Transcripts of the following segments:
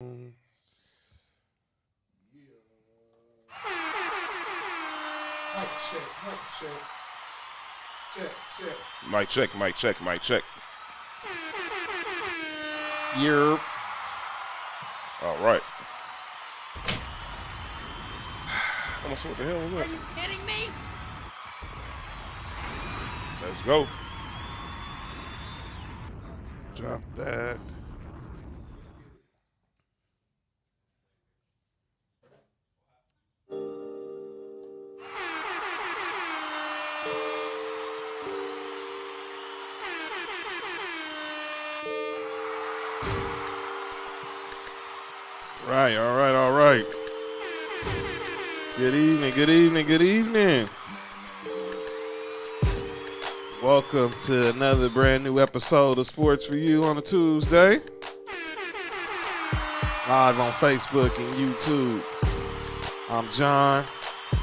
Mic check, mic check. Check. Mic check, mic check, mic check. Yerp. All right. I'm gonna see what the hell was that? Are you kidding me? Let's go. Drop that. All right. Good evening. Welcome to another brand new episode of Sports for You on a Tuesday. Live on Facebook and YouTube. I'm John.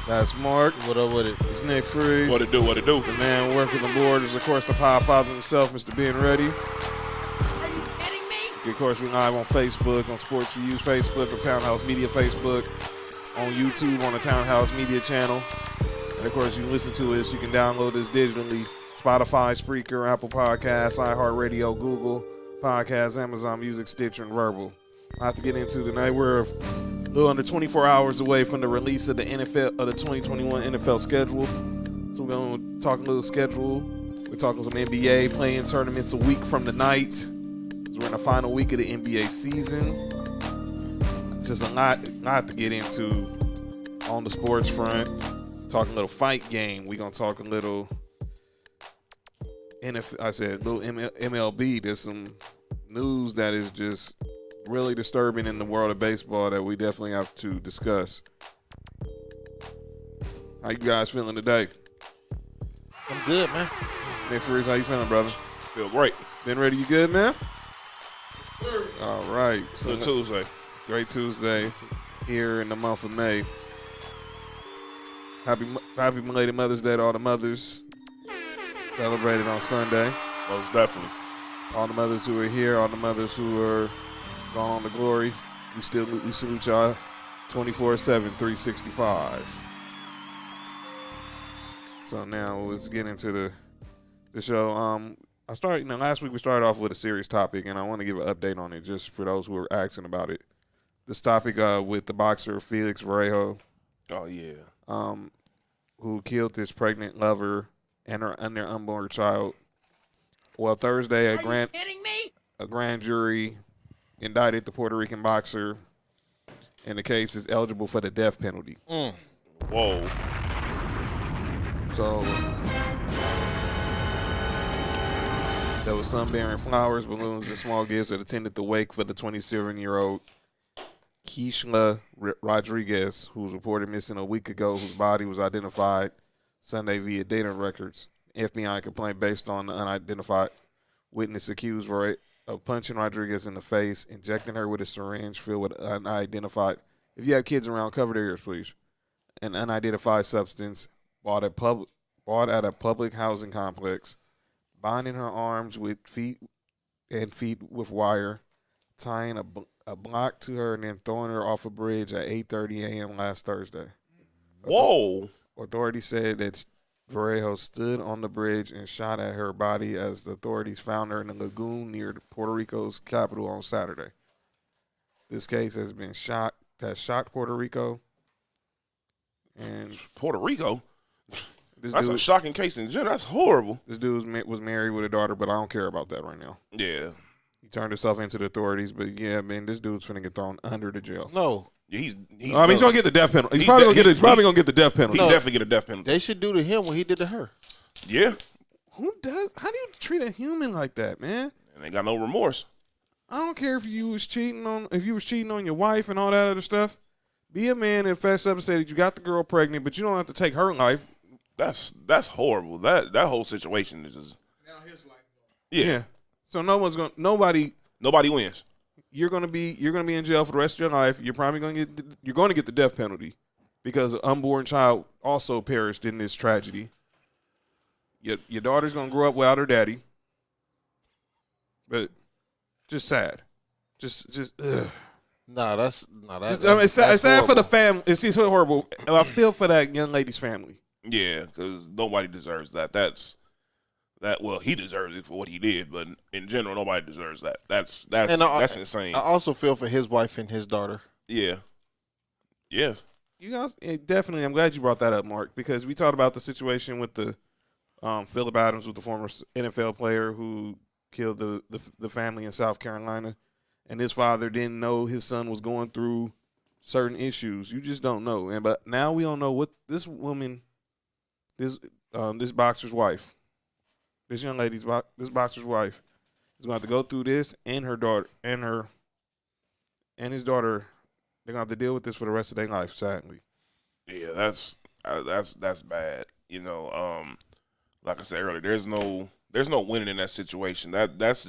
That's Mark. What up with it? It's Nick Freeze. What it do? The man working the board is, of course, the power father himself, Mr. Ben Ready. Are you kidding me? Of course, we're live on Facebook, on Sports for You's Facebook, on Townhouse Media Facebook, on YouTube, on the Townhouse Media channel. And, of course, you can listen to us. You can download this digitally. Spotify, Spreaker, Apple Podcasts, iHeartRadio, Google Podcasts, Amazon Music, Stitcher, and Verbal. I have to get into tonight. We're a little under 24 hours away from the release of the 2021 NFL schedule. So we're going to talk a little schedule. We're talking some NBA playing tournaments a week from tonight. So we're in the final week of the NBA season. Just a lot to get into on the sports front. Talking a little fight game. We're going to talk a little little MLB. There's some news that is just really disturbing in the world of baseball that we definitely have to discuss. How you guys feeling today? I'm good, man. Nick Freeze, how you feeling, brother? Feel great. Ben Ready, you good, man? All right. So Good Tuesday. Great Tuesday here in the month of May. Happy belated Mother's Day to all the mothers. Celebrated on Sunday. Most definitely. All the mothers who are here, all the mothers who are gone on to glory, we salute y'all 24/7, 365. So now let's get into the show. Last week we started off with a serious topic, and I want to give an update on it just for those who are asking about it. This topic with the boxer Felix Verdejo, Oh yeah. who killed his pregnant lover and their unborn child. Well, Thursday, Are you kidding me? a grand jury indicted the Puerto Rican boxer, and the case is eligible for the death penalty. Whoa. So there was some bearing flowers, balloons, and small gifts that attended the wake for the 27-year-old Keishla Rodriguez, who was reported missing a week ago, whose body was identified Sunday via data records. FBI complaint based on the unidentified witness accused of punching Rodriguez in the face, injecting her with a syringe filled with unidentified. If you have kids around, cover their ears, please. An unidentified substance bought at a public housing complex, binding her arms with feet with wire, tying a block to her, and then throwing her off a bridge at 8:30 a.m. last Thursday. Whoa. Authorities said that Verdejo stood on the bridge and shot at her body as the authorities found her in a lagoon near Puerto Rico's capital on Saturday. This case has shocked Puerto Rico. And Puerto Rico. this That's a dude, shocking case in general. That's horrible. this dude was married with a daughter, but I don't care about that right now. Yeah. He turned himself into the authorities, but yeah, man, this dude's finna get thrown under the jail. No, Yeah, he's He's gonna get the death penalty. He's He's probably de- gonna get. he's- He's probably gonna get the death penalty. He No. definitely get a death penalty. they should do to him what he did to her. Yeah. Who does? How do you treat a human like that, man? And they got no remorse. I don't care if you was cheating on your wife and all that other stuff. Be a man and fess up and say that you got the girl pregnant, but you don't have to take her life. That's horrible. That whole situation is just Now his life. yeah. So nobody. Nobody wins. You're gonna be in jail for the rest of your life. You're probably gonna get the death penalty because an unborn child also perished in this tragedy. Your daughter's gonna grow up without her daddy. But just sad. Just ugh. That's It's sad for the family. It's horrible. And I feel for that young lady's family. Yeah, because nobody deserves that. Well, he deserves it for what he did, but in general, nobody deserves that. That's insane. I also feel for his wife and his daughter. Yeah. You guys, definitely. I'm glad you brought that up, Mark, because we talked about the situation with the Phillip Adams, with the former NFL player who killed the family in South Carolina, and his father didn't know his son was going through certain issues. You just don't know, but now we don't know what this woman, this boxer's wife, this young lady's this boxer's wife, is going to have to go through this, and her daughter and his daughter. They're gonna have to deal with this for the rest of their life, sadly. Yeah, that's bad. You know, like I said earlier, there's no winning in that situation. That's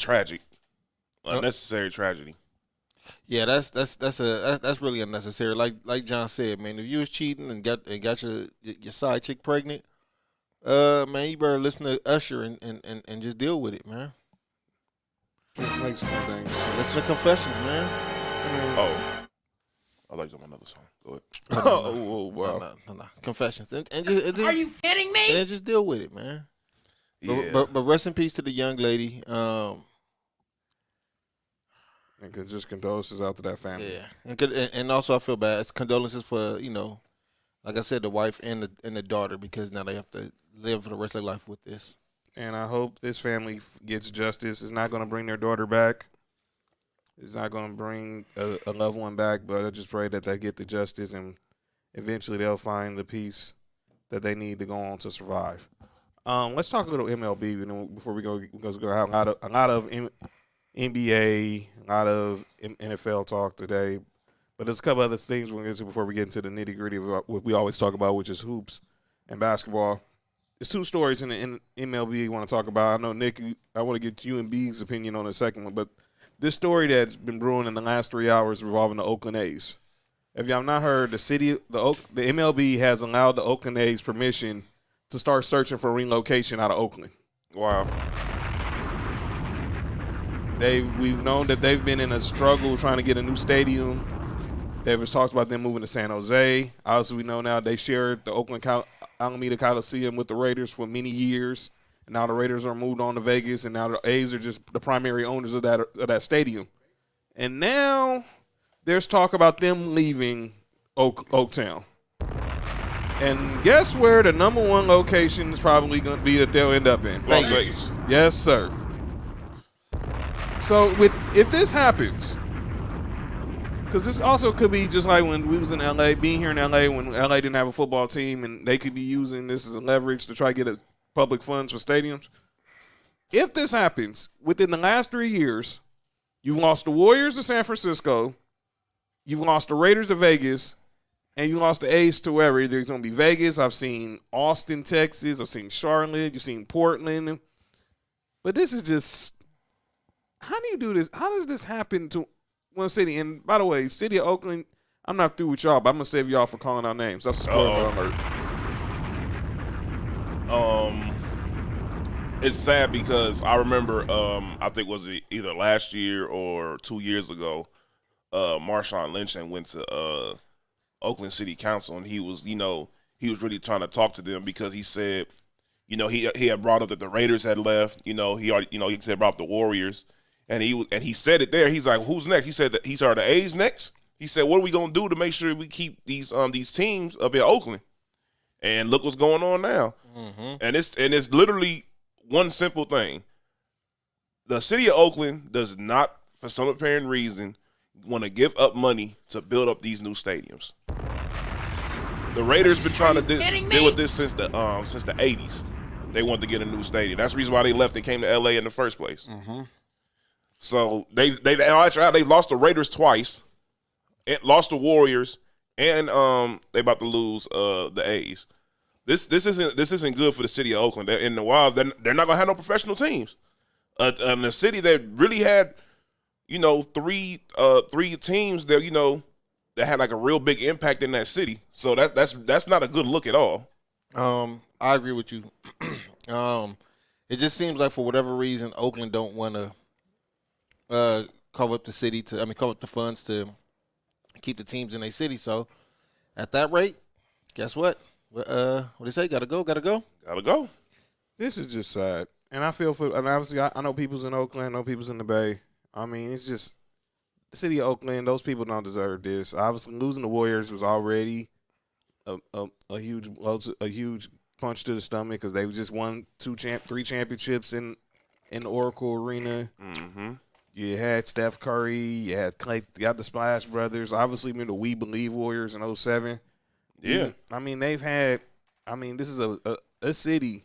tragic, unnecessary tragedy. Yeah, that's really unnecessary. Like John said, man, if you was cheating and got your side chick pregnant, man, you better listen to Usher and just deal with it, man. Just make some things. Listen to Confessions, man. Oh, I like another song. Go ahead. Oh, wow. No. Confessions, and then, Are you kidding me? and just deal with it, man. Yeah. But rest in peace to the young lady. And just condolences out to that family. Yeah, and also I feel bad. It's condolences for like I said, the wife and the daughter, because now they have to live for the rest of their life with this. And I hope this family gets justice. It's not going to bring their daughter back. It's not going to bring a loved one back, but I just pray that they get the justice and eventually they'll find the peace that they need to go on to survive. Let's talk a little MLB before we go, because we're going to have a lot of NBA, a lot of NFL talk today. But there's a couple other things we're going to get to before we get into the nitty-gritty of what we always talk about, which is hoops and basketball. There's two stories in the MLB you want to talk about. I know, Nick, I want to get you and B's opinion on the second one, but this story that's been brewing in the last 3 hours revolving the Oakland A's. If y'all have not heard, the MLB has allowed the Oakland A's permission to start searching for relocation out of Oakland. Wow. We've known that they've been in a struggle trying to get a new stadium. There was talks about them moving to San Jose. Obviously, we know now they shared the Oakland Alameda Coliseum with the Raiders for many years. And now the Raiders are moved on to Vegas, and now the A's are just the primary owners of that stadium. And now there's talk about them leaving Oaktown. And guess where the number one location is probably going to be that they'll end up in? Las Vegas. Yes, sir. So if this happens, because this also could be just like when we was in L.A., being here in L.A. when L.A. didn't have a football team, and they could be using this as a leverage to try to get public funds for stadiums. If this happens, within the last 3 years, you've lost the Warriors to San Francisco, you've lost the Raiders to Vegas, and you lost the A's to wherever. There's going to be Vegas. I've seen Austin, Texas. I've seen Charlotte. You've seen Portland. But this is just – how do you do this? How does this happen to one city? And, by the way, city of Oakland, I'm not through with y'all, but I'm going to save y'all for calling out names. That's a spoiler alert. It's sad because I remember, I think was it either last year or 2 years ago, Marshawn Lynch went to Oakland City Council, and he was really trying to talk to them because he said, he had brought up that the Raiders had left. He said brought up the Warriors, and he said it there. He's like, who's next? He said are the A's next? He said, what are we gonna do to make sure we keep these teams up in Oakland? And look what's going on now. Mm-hmm. And it's literally one simple thing. The city of Oakland does not, for some apparent reason, want to give up money to build up these new stadiums. The Raiders been trying to deal with this since the 80s. They wanted to get a new stadium. That's the reason why they left and came to LA in the first place. Mm-hmm. So they've lost the Raiders twice, lost the Warriors, and they about to lose the A's. This isn't good for the city of Oakland. In the wild, they're not gonna have no professional teams. And the city that really had, three teams that that had like a real big impact in that city. So that's not a good look at all. I agree with you. It just seems like for whatever reason, Oakland don't want to cover up the city cover up the funds to keep the teams in their city. So at that rate, guess what? What they say? Gotta go. Gotta go. This is just sad. And I feel for, and obviously I know people's in Oakland, I know people's in the Bay. I mean, it's just the city of Oakland. Those people don't deserve this. Obviously, losing the Warriors was already a huge punch to the stomach because they just won 3 championships in the Oracle Arena. Mm-hmm. You had Steph Curry, you had Clay, you got the Splash Brothers. Obviously, the We Believe Warriors in 07. Yeah. I mean, this is a city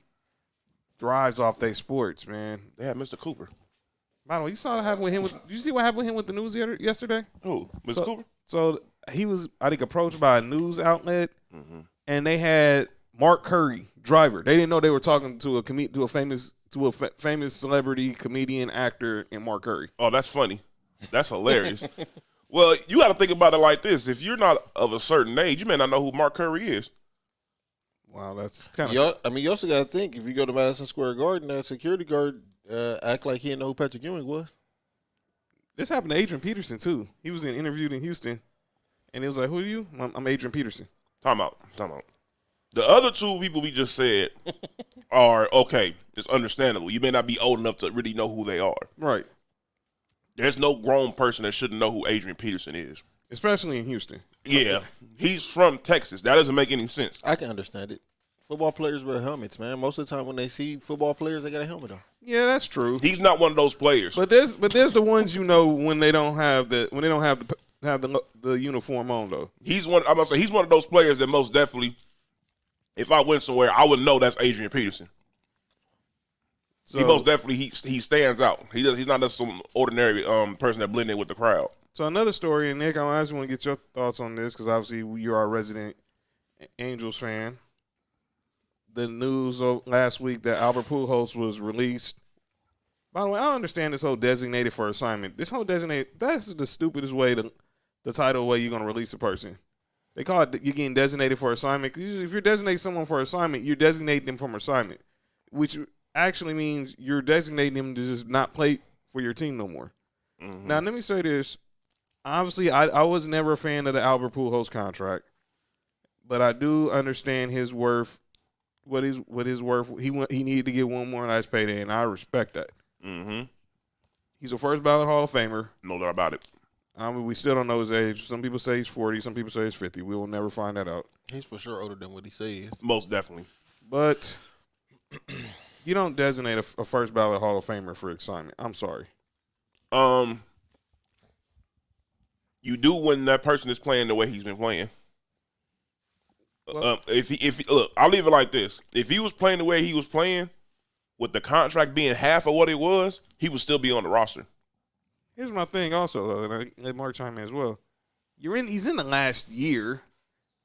thrives off their sports, man. They had Mr. Cooper. By the way, you saw what happened with him. Did you see what happened with him with the news yesterday? Who? Mr. Cooper? So he was, I think, approached by a news outlet, and they had Mark Curry, driver. They didn't know they were talking to a famous celebrity, comedian, actor, and Mark Curry. Oh, that's funny. That's hilarious. Well, you got to think about it like this. If you're not of a certain age, you may not know who Mark Curry is. Wow, that's kind of. You also got to think, if you go to Madison Square Garden, that security guard act like he didn't know who Patrick Ewing was. This happened to Adrian Peterson, too. He was interviewed in Houston, and he was like, who are you? I'm Adrian Peterson. Time out. The other 2 people we just said are, okay, it's understandable. You may not be old enough to really know who they are. Right. There's no grown person that shouldn't know who Adrian Peterson is. Especially in Houston. Yeah. He's from Texas. That doesn't make any sense. I can understand it. Football players wear helmets, man. Most of the time when they see football players, they got a helmet on. Yeah, that's true. He's not one of those players. But there's the ones when they don't have the uniform on though. He's one of those players that most definitely, if I went somewhere, I would know that's Adrian Peterson. So, He most definitely he stands out. He's not just some ordinary person that blend in with the crowd. So another story, and Nick, I just want to get your thoughts on this because obviously you're our resident Angels fan. The news last week that Albert Pujols was released. By the way, I understand this whole designated for assignment. This whole designated, that's the stupidest way the title way you're going to release a person. They call it you're getting designated for assignment. If you're designating someone for assignment, you're designating them from assignment, which actually means you're designating them to just not play for your team no more. Mm-hmm. Now, let me say this. Obviously, I was never a fan of the Albert Pujols contract, but I do understand his worth. What his worth? He needed to get one more nice payday, and I respect that. Mm-hmm. He's a first ballot Hall of Famer. No doubt about it. I mean, we still don't know his age. Some people say he's 40. Some people say he's 50. We will never find that out. He's for sure older than what he says. Most definitely. But you don't designate a first ballot Hall of Famer for assignment. I'm sorry. You do when that person is playing the way he's been playing. If he look, I'll leave it like this. If he was playing the way he was playing, with the contract being half of what it was, he would still be on the roster. Here's my thing also, though, and I let Mark chime in as well. He's in the last year.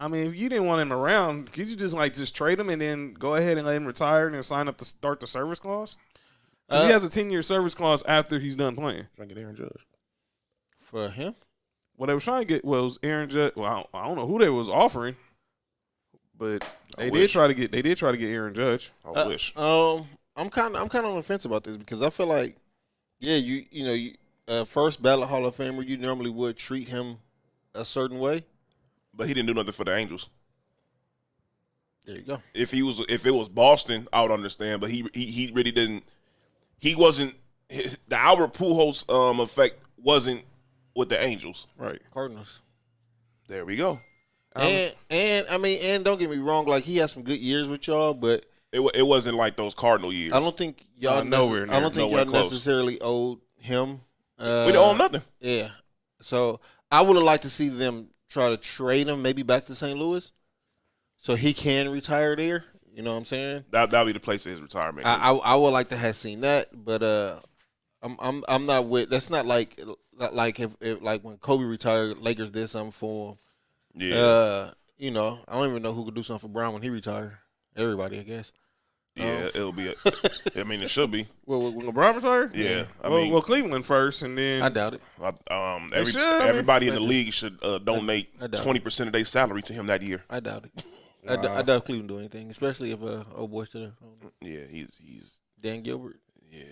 I mean, if you didn't want him around, could you just trade him and then go ahead and let him retire and then sign up to start the service clause? He has a 10-year service clause after he's done playing. Trying to get Aaron Judge. For him? What they were trying to get was Aaron Judge. Well, I don't know who they was offering, but they did try to get Aaron Judge. I wish. I'm kind of on the fence about this because I feel like, yeah, you first ballot Hall of Famer, you normally would treat him a certain way, but he didn't do nothing for the Angels. There you go. If it was Boston, I would understand, but he really didn't. He wasn't. The Albert Pujols effect wasn't with the Angels. Right. Cardinals. There we go. And don't get me wrong, like he had some good years with y'all, but it wasn't like those Cardinal years. I don't think y'all nowhere near. I don't think y'all close. necessarily owed him. We don't own nothing. Yeah. So I would have liked to see them try to trade him maybe back to St. Louis, so he can retire there. You know what I'm saying? That'll be the place of his retirement. I would like to have seen that, but I'm not with. That's not like if like when Kobe retired, Lakers did something for him. Yeah. I don't even know who could do something for Brown when he retired. Everybody, I guess. Yeah, it'll be. It should be. Well, when LeBron retired? Yeah. Well, Cleveland first, and then I doubt it. Everybody in the league should donate 20% of their salary to him that year. I doubt it. I doubt Cleveland do anything, especially if old boy still there. Yeah, he's Dan Gilbert. Yeah.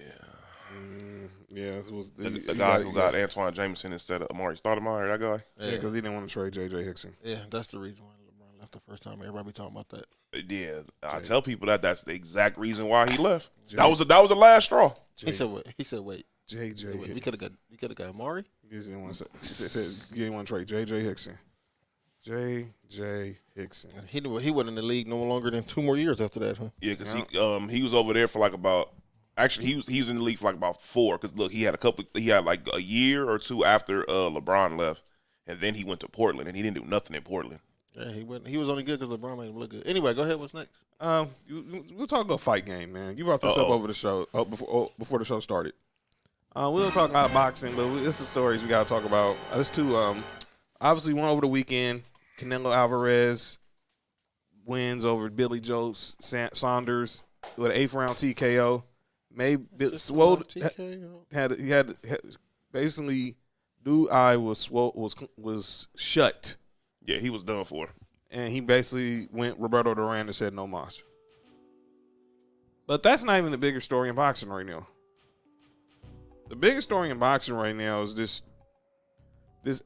Yeah, it was The guy who got Antoine Jameson instead of Amari Stoudemire, that guy. Yeah, because he didn't want to trade J.J. Hickson. Yeah, that's the reason why LeBron left the first time. Everybody be talking about that. Yeah, I tell people that's the exact reason why he left. That was the last straw. He said, "Wait." He said, "Wait." J.J. Hickson. You could have got Amari. He didn't want to trade J.J. Hickson. J.J. Hickson. He wasn't in the league no longer than 2 more years after that, huh? Yeah, because he was over there for like about. Actually, he was in the league for like about 4. Because look, he had like a year or 2 after LeBron left, and then he went to Portland, and he didn't do nothing in Portland. Yeah, he was only good because LeBron made him look good. Anyway, go ahead. What's next? We'll talk about fight game, man. You brought this up over the show before the show started. We'll talk about boxing, but there's some stories we got to talk about. There's 2. Obviously, one over the weekend. Canelo Alvarez wins over Billy Joe Saunders with an 8th round TKO. Had basically dude eye was shut. Yeah, he was done for. And he basically went Roberto Duran and said no mas. But that's not even the bigger story in boxing right now. The biggest story in boxing right now is this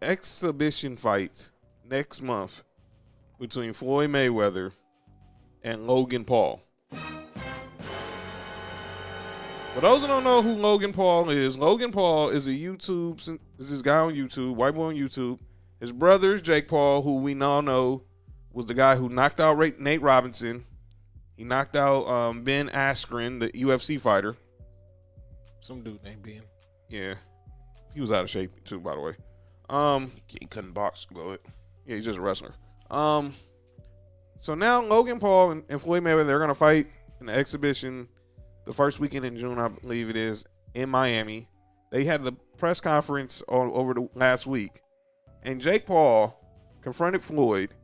exhibition fight next month between Floyd Mayweather and Logan Paul. For those who don't know who Logan Paul is this guy on YouTube, white boy on YouTube. His brother is Jake Paul, who we now know was the guy who knocked out Nate Robinson. He knocked out Ben Askren, the UFC fighter. Some dude named Ben. Yeah. He was out of shape too, by the way. He couldn't box. Go ahead. Yeah, he's just a wrestler. So now Logan Paul and Floyd Mayweather, they're going to fight in the exhibition the first weekend in June, I believe it is, in Miami. They had the press conference over the last week. And Jake Paul confronted Floyd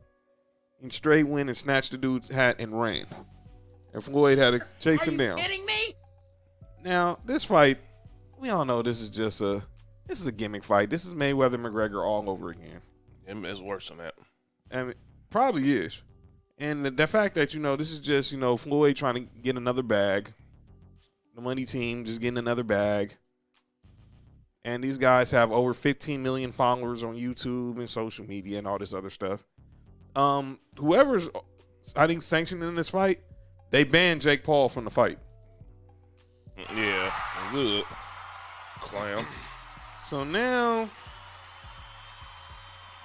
and straight went and snatched the dude's hat and ran. And Floyd had to chase him down. Are you kidding me? Now, this fight, we all know this is a gimmick fight. This is Mayweather McGregor all over again. It's worse than that. And it probably is. And the fact that, this is just, Floyd trying to get another bag. The money team just getting another bag. And these guys have over 15 million followers on YouTube and social media and all this other stuff. Whoever's, I think, sanctioning this fight, they banned Jake Paul from the fight. Yeah, good. Clown. So now,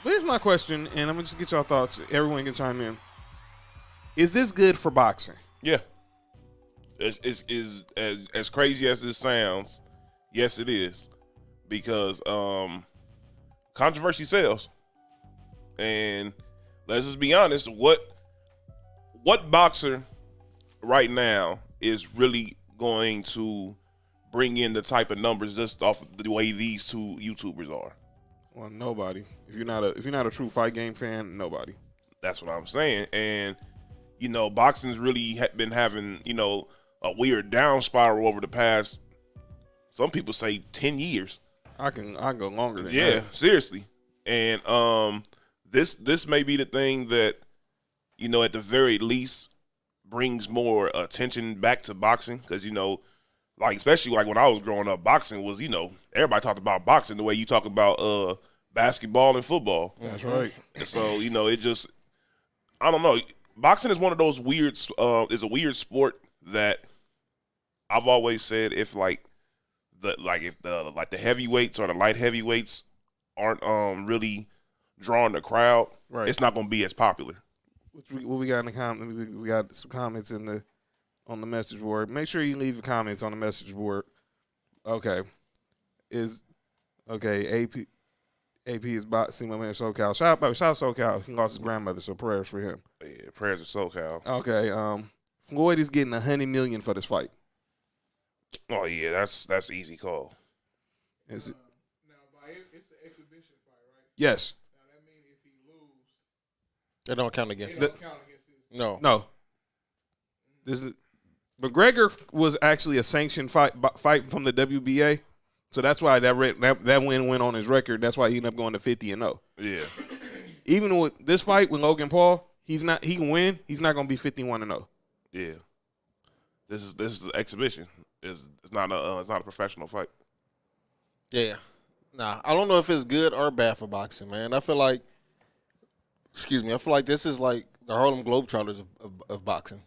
here's my question, and I'm going to just get y'all thoughts. Everyone can chime in. Is this good for boxing? Yeah. It's as crazy as this sounds, yes, it is. Because controversy sells. And let's just be honest, what boxer right now is really going to bring in the type of numbers just off of the way these 2 YouTubers are? Well, nobody. If you're not a true fight game fan, nobody. That's what I'm saying. And boxing's really been having a weird down spiral over the past, some people say 10 years. I can go longer than that. Yeah, seriously. And this may be the thing that at the very least brings more attention back to boxing, because especially like when I was growing up, boxing was everybody talked about boxing the way you talk about basketball and football. That's right. And so it just, I don't know. Boxing is one of those weird is a weird sport that I've always said if the heavyweights or the light heavyweights aren't really drawing the crowd, right, it's not going to be as popular. What we got in the comments? We got some comments on the message board. Make sure you leave your comments on the message board. Okay, AP is boxing my man SoCal. Shout out SoCal. He lost his grandmother, so prayers for him. Yeah, prayers to SoCal. Okay, Floyd is getting $100 million for this fight. Oh yeah, that's easy call. Is it? Now, it's an exhibition fight, right? Yes. Now that means if he lose, It don't count against it it. don't count against his. No. This is McGregor was actually a sanctioned fight from the WBA, so that's why that win went on his record. That's why he ended up going to 50-0. Yeah. Even with this fight with Logan Paul, he can win. He's not going to be 51-0. Yeah. This is an exhibition. it's not a professional fight. Yeah. Nah, I don't know if it's good or bad for boxing, man. I feel like this is like the Harlem Globetrotters of boxing.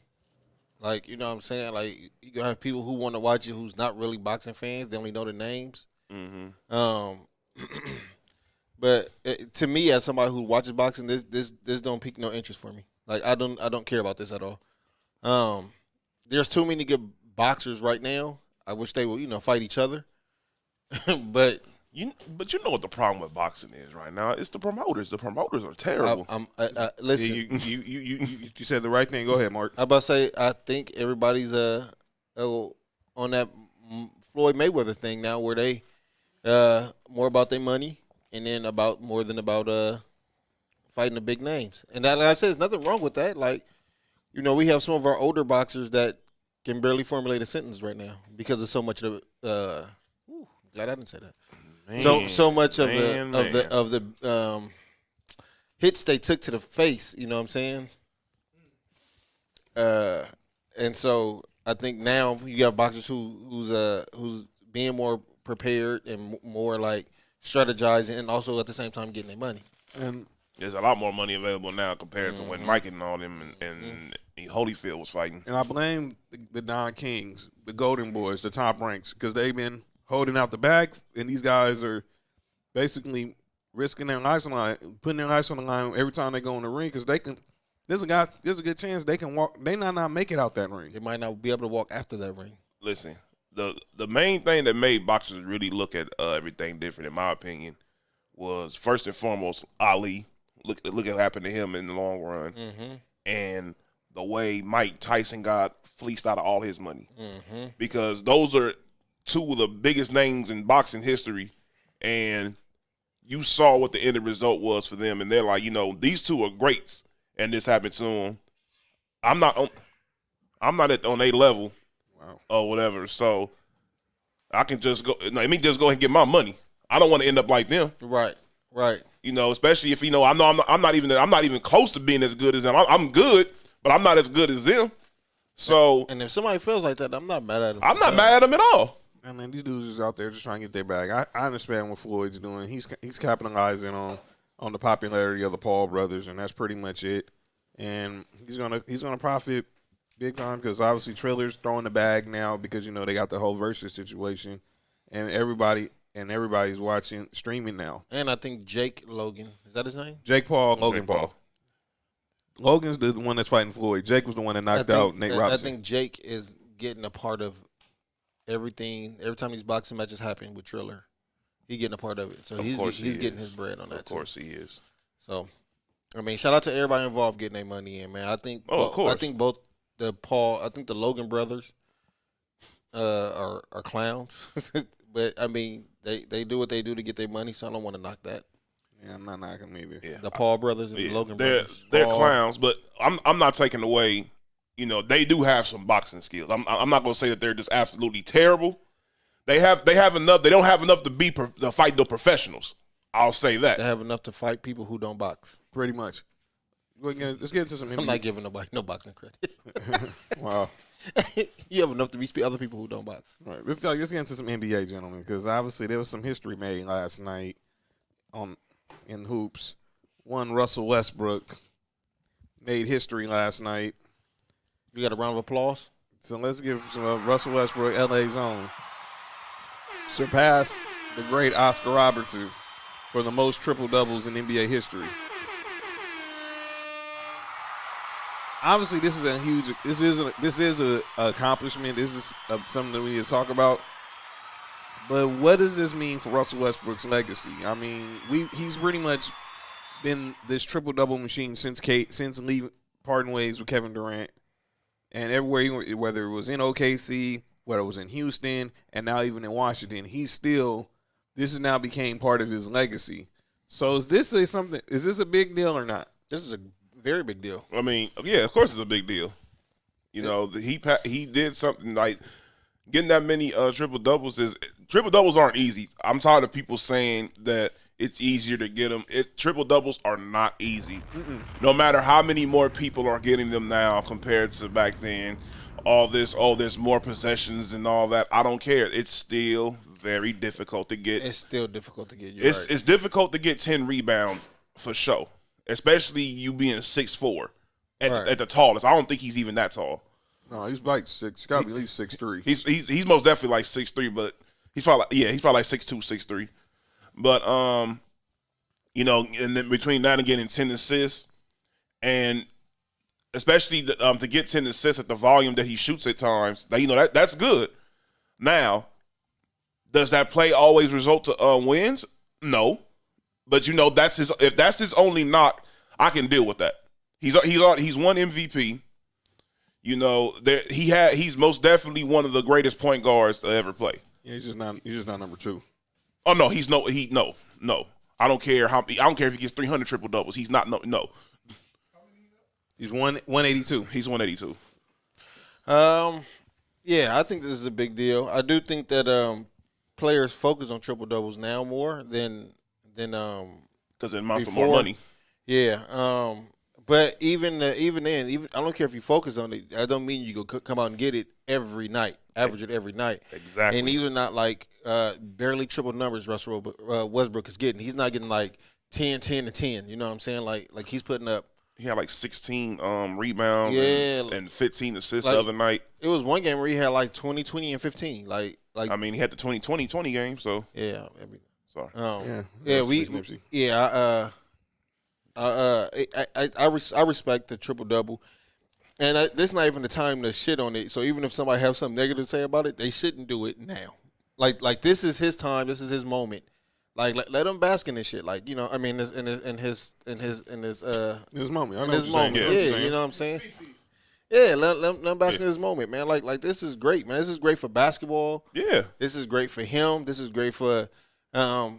Like, you know what I'm saying? Like, you gonna have people who want to watch it who's not really boxing fans. They only know the names. Mm-hmm. But to me, as somebody who watches boxing, this don't pique no interest for me. Like, I don't care about this at all. There's too many good boxers right now. I wish they would, fight each other. But you know what the problem with boxing is right now? It's the promoters. The promoters are terrible. Listen. You said the right thing. Go ahead, Mark. I'm about to say, I think everybody's on that Floyd Mayweather thing now, where they more about their money and then more than about fighting the big names. And that, like I said, there's nothing wrong with that. Like, we have some of our older boxers that can barely formulate a sentence right now because of so much of glad I didn't say that. Man, so much of man. the hits they took to the face. You know what I'm saying? And so I think now you have boxers who's being more prepared and more like strategizing, and also at the same time getting their money. And There's a lot more money available now compared to when Mike and all them and Holyfield was fighting. I blame the Don Kings, the Golden Boys, the Top Ranks, because they've been holding out the bag, and these guys are basically risking their lives on the line, putting their lives on the line every time they go in the ring, because they can. There's a good chance they can walk. They might not make it out that ring. They might not be able to walk after that ring. Listen, the main thing that made boxers really look at everything different, in my opinion, was first and foremost Ali. Look at what happened to him in the long run, and the way Mike Tyson got fleeced out of all his money, because those are two of the biggest names in boxing history, and you saw what the end result was for them, and they're like, these two are greats, and this happened to them. I'm not on their level, or whatever, so I can just go. Let me just go ahead and get my money. I don't want to end up like them. Right. Especially if I'm not even close to being as good as them. I'm good, but I'm not as good as them. So, and if somebody feels like that, I'm not mad at them. I'm not mad at them at all. I mean, these dudes is out there just trying to get their bag. I understand what Floyd's doing. He's capitalizing on the popularity of the Paul brothers, and that's pretty much it. And he's gonna profit big time, because obviously Triller's throwing the bag now because they got the whole versus situation, and everybody's watching streaming now. And I think Jake Logan, is that his name? Jake Paul, Logan Paul. Logan's the one that's fighting Floyd. Jake was the one that knocked out Nate Robinson. I think Jake is getting a part of everything. Every time these boxing matches happen with Triller, he's getting a part of it. So he's getting his bread on that. Of course he is. So, I mean, shout out to everybody involved getting their money in, man. I think. Of course. I think both the Logan brothers are clowns, but I mean they do what they do to get their money. So I don't want to knock that. Yeah, I'm not knocking them either. Yeah. The Paul brothers and the Logan brothers. They're clowns, but I'm not taking away. They do have some boxing skills. I'm not going to say that they're just absolutely terrible. They have enough. They don't have enough to fight the professionals. I'll say that. They have enough to fight people who don't box. Pretty much. Let's get into some NBA. I'm not giving nobody no boxing credit. Wow. You have enough to beat other people who don't box. All right, let's get into some NBA, gentlemen, because obviously there was some history made last night in hoops. One, Russell Westbrook made history last night. You got a round of applause? So let's give some Russell Westbrook, LA's own, surpassed the great Oscar Robertson for the most triple-doubles in NBA history. Obviously, this is an accomplishment. This is something that we need to talk about. But what does this mean for Russell Westbrook's legacy? I mean, he's pretty much been this triple-double machine since leaving, parting ways with Kevin Durant, and everywhere he went, whether it was in OKC, whether it was in Houston, and now even in Washington, this has now became part of his legacy. So is this a big deal or not? This is a very big deal. I mean, yeah, of course it's a big deal. He did something like getting that many triple doubles aren't easy. I'm tired of people saying that it's easier to get them. Triple doubles are not easy. No matter how many more people are getting them now compared to back then, all this, oh, there's more possessions and all that. I don't care. It's still very difficult to get. It's still difficult to get. You're right. It's difficult to get 10 rebounds for sure, especially you being 6'4" at the tallest. I don't think he's even that tall. No, he's like 6. Got to be at least 6'3". He's most definitely like 6'3", but he's probably like 6'2", 6'3". But you know, and then between that and getting 10 assists, and especially to get 10 assists at the volume that he shoots at times, you know that's good. Now, does that play always result to wins? No, but you know if that's his only knock, I can deal with that. He's won MVP. You know, he's most definitely one of the greatest point guards to ever play. Yeah, he's just not number 2. Oh no, no. I don't care if he gets 300 triple doubles. He's not no. He's 182. He's 182. Yeah, I think this is a big deal. I do think that players focus on triple doubles now more than Because it amounts to before. more money. Yeah. But even then, I don't care if you focus on it. I don't mean you go come out and get it every night, average it every night. Exactly. And these are not like barely triple numbers Russell Westbrook is getting. He's not getting like 10, 10, and 10. You know what I'm saying? Like he's putting up. He had like 16 rebounds and 15 assists like, the other night. It was one game where he had like 20, 20, and 15. Like I mean, he had the 20-20-20 game, so. Yeah. I mean, sorry. I respect the triple double, and this is not even the time to shit on it. So even if somebody has something negative to say about it, they shouldn't do it now. Like this is his time. This is his moment. Like let him bask in this shit. Like, you know, I mean, in his moment. I know In his what moment. you're saying. Yeah, you know what I'm saying. Yeah, let him bask in his moment, man. Like this is great, man. This is great for basketball. Yeah. This is great for him. This is great for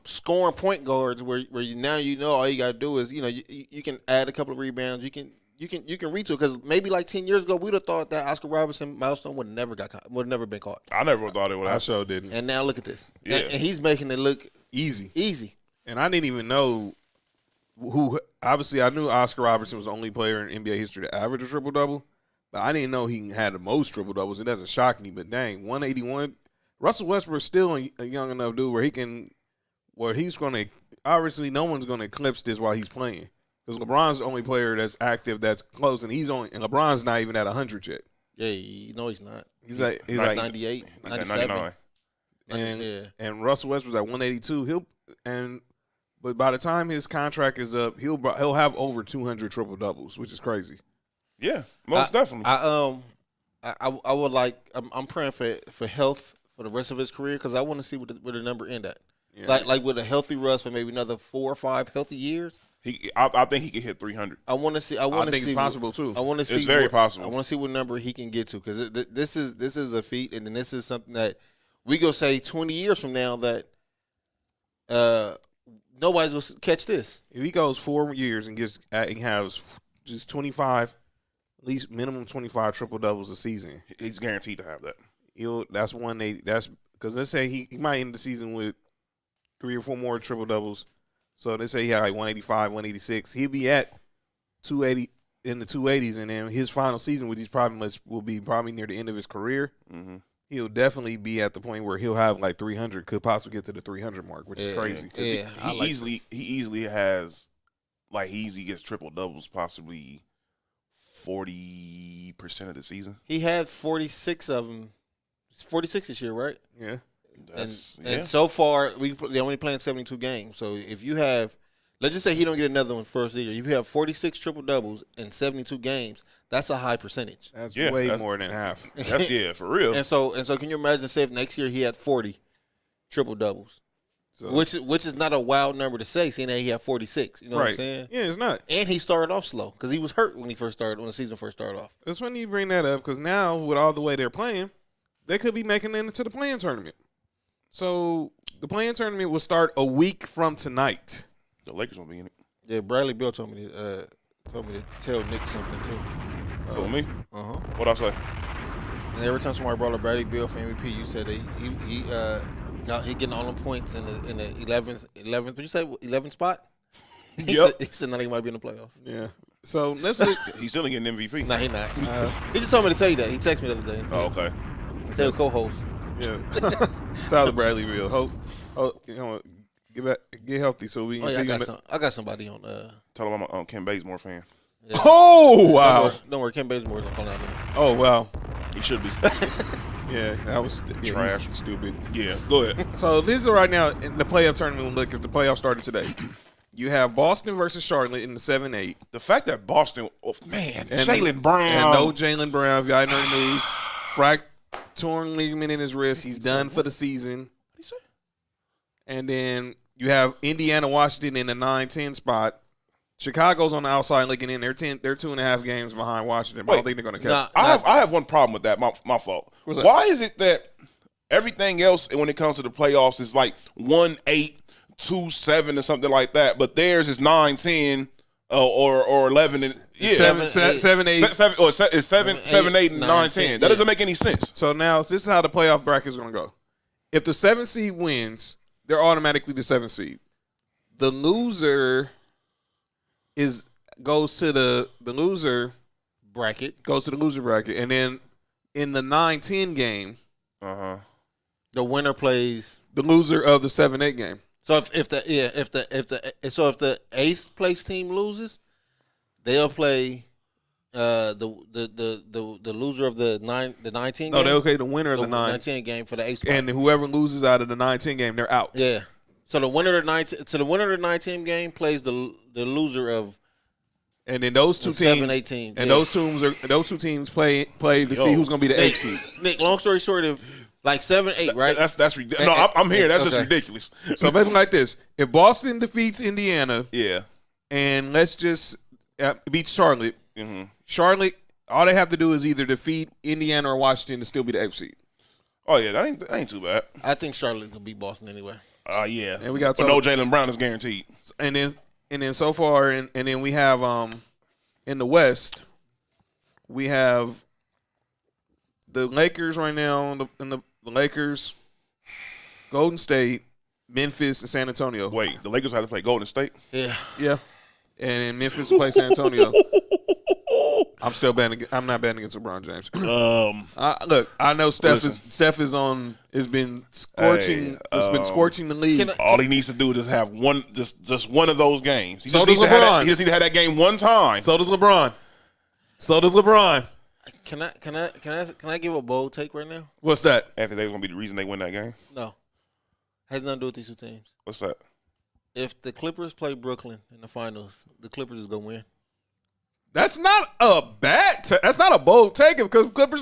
scoring point guards where you now you know all you gotta do is, you know, you can add a couple of rebounds. You can reach it, because maybe like 10 years ago we'd have thought that Oscar Robertson milestone would have never been caught. I never thought it would I happen. sure didn't. And now look at this. Yeah. And he's making it look Easy. easy. And I didn't even know who. Obviously, I knew Oscar Robertson was the only player in NBA history to average a triple double, but I didn't know he had the most triple doubles. It doesn't shock me, but dang, 181. Russell Westbrook's still a young enough dude where he's going to, obviously no one's going to eclipse this while he's playing, because LeBron's the only player that's active that's close, and LeBron's not even at 100 yet. Yeah, you know he's not. He's like 98, 97. 99. And Russell Westbrook's at 182. But by the time his contract is up, he'll have over 200 triple doubles, which is crazy. Yeah, most definitely. I would like. I'm praying for health for the rest of his career, because I want to see where the number end at. Yeah. Like with a healthy Russ for maybe another 4 or 5 healthy years. I think he could hit 300. I want to see. I think it's possible too. I want to see. It's very possible. I want to see what number he can get to, because this is a feat, and then this is something that we go say 20 years from now that nobody's gonna catch this. If he goes 4 years and has just 25, at least minimum 25 triple doubles a season, He's guaranteed to have that. that's 180. That's because let's say he might end the season with 3 or 4 more triple doubles. So they say he had like 185, 186. He'll be at 280 in the 280s, and then his final season, which will be probably near the end of his career. Mm-hmm. He'll definitely be at the point where he'll have like 300, could possibly get to the 300 mark, which is crazy. Yeah, He easily has, like, he easily gets triple doubles, possibly 40% of the season. He had 46 of them. 46 this year, right? Yeah. And so far, they only playing 72 games. So if you have, let's just say he don't get another one first year. If you have 46 triple doubles in 72 games, that's a high percentage. That's Yeah, way that's- more than half. That's for real. And so can you imagine, say, if next year he had 40 triple doubles, So, which is not a wild number to say, seeing that he had 46. You know what I'm right. saying? Yeah, it's not. And he started off slow because he was hurt when the season first started off. That's when you bring that up, because now with all the way they're playing, they could be making it into the play-in tournament. So the play-in tournament will start a week from tonight. The Lakers won't be in it. Yeah, Bradley Beal told me to tell Nick something too. Oh, me? Uh-huh. What'd I say? And every time somebody brought up Bradley Beal for MVP, you said that he getting all the points in the 11th. Did you say 11th spot? He Yep. said not even might be in the playoffs. Yeah. So let's look. He's still getting MVP. Nah, he not. He just told me to tell you that. He texted me the other day. Oh, okay. Tell his co-host. Yeah. Shout out to Bradleyville. Hope you know, get healthy so we can Oh, yeah, see I got somebody on. Tell him I'm a Ken Bazemore fan. Oh wow. Don't worry, Ken Bazemore's on calling out man. Oh wow. He should be. Yeah, that was Trash. he's stupid. Yeah, go ahead. So this is right now in the playoff tournament. Look, if the playoffs started today, you have Boston versus Charlotte in the 7-8. The fact that Boston, man, And Jaylen Brown. And no Jaylen Brown. If y'all know the news, torn ligament in his wrist. He's done for the season. What'd he say? And then you have Indiana, Washington in the 9-10 spot. Chicago's on the outside looking in. They're 2.5 games behind Washington. But I don't think they're going to catch. I have one problem with that. My fault. What's that? Why is it that everything else when it comes to the playoffs is like 1-8, 2-7, or something like that, but theirs is 9-10 or 11 and yeah, 7-8. It's 7, 8, and 9-10. That doesn't make any sense. So now this is how the playoff bracket is going to go. If the 7th seed wins, they're automatically the 7th seed. The loser goes to the loser Bracket. bracket, and then in the 9-10 game, The winner plays. the loser of the 7-8 game. So if the 8th place team loses, they'll play the loser of the 9-10 game. No, they okay. The winner of the 9-10 game for the 8th spot. and whoever loses out of the 9-10 game, they're out. Yeah. So the winner of the 9-10 game plays the loser of And then those two the teams, 7-8 team. and Yeah. those two teams play to see who's going to be the 8th seed. Nick, long story short, if like 7-8, right? That's ridiculous. No, I'm here. That's just Okay. ridiculous. So basically like this: if Boston defeats Indiana, Yeah. and let's just beat Charlotte, Mm-hmm. Charlotte, all they have to do is either defeat Indiana or Washington to still be the 8th seed. Oh yeah, that ain't too bad. I think Charlotte will beat Boston anyway. Yeah. And we got but no Jaylen Brown is guaranteed. And then so far, and then we have in the West, we have the Lakers right now. In the Lakers, Golden State, Memphis, and San Antonio. Wait, the Lakers have to play Golden State. Yeah. Yeah, and then Memphis will play San Antonio. I'm still betting. I'm not betting against LeBron James. Look, I know Steph has been scorching. It's been scorching the league. All he needs to do is just have one, just one of those games. He So just does needs to have LeBron. he just need to have that game one time. So does LeBron. Can I give a bold take right now? What's that? After they're gonna be the reason they win that game. No. Has nothing to do with these two teams. What's that? If the Clippers play Brooklyn in the finals, the Clippers is gonna win. That's not a bad. That's not a bold take because Clippers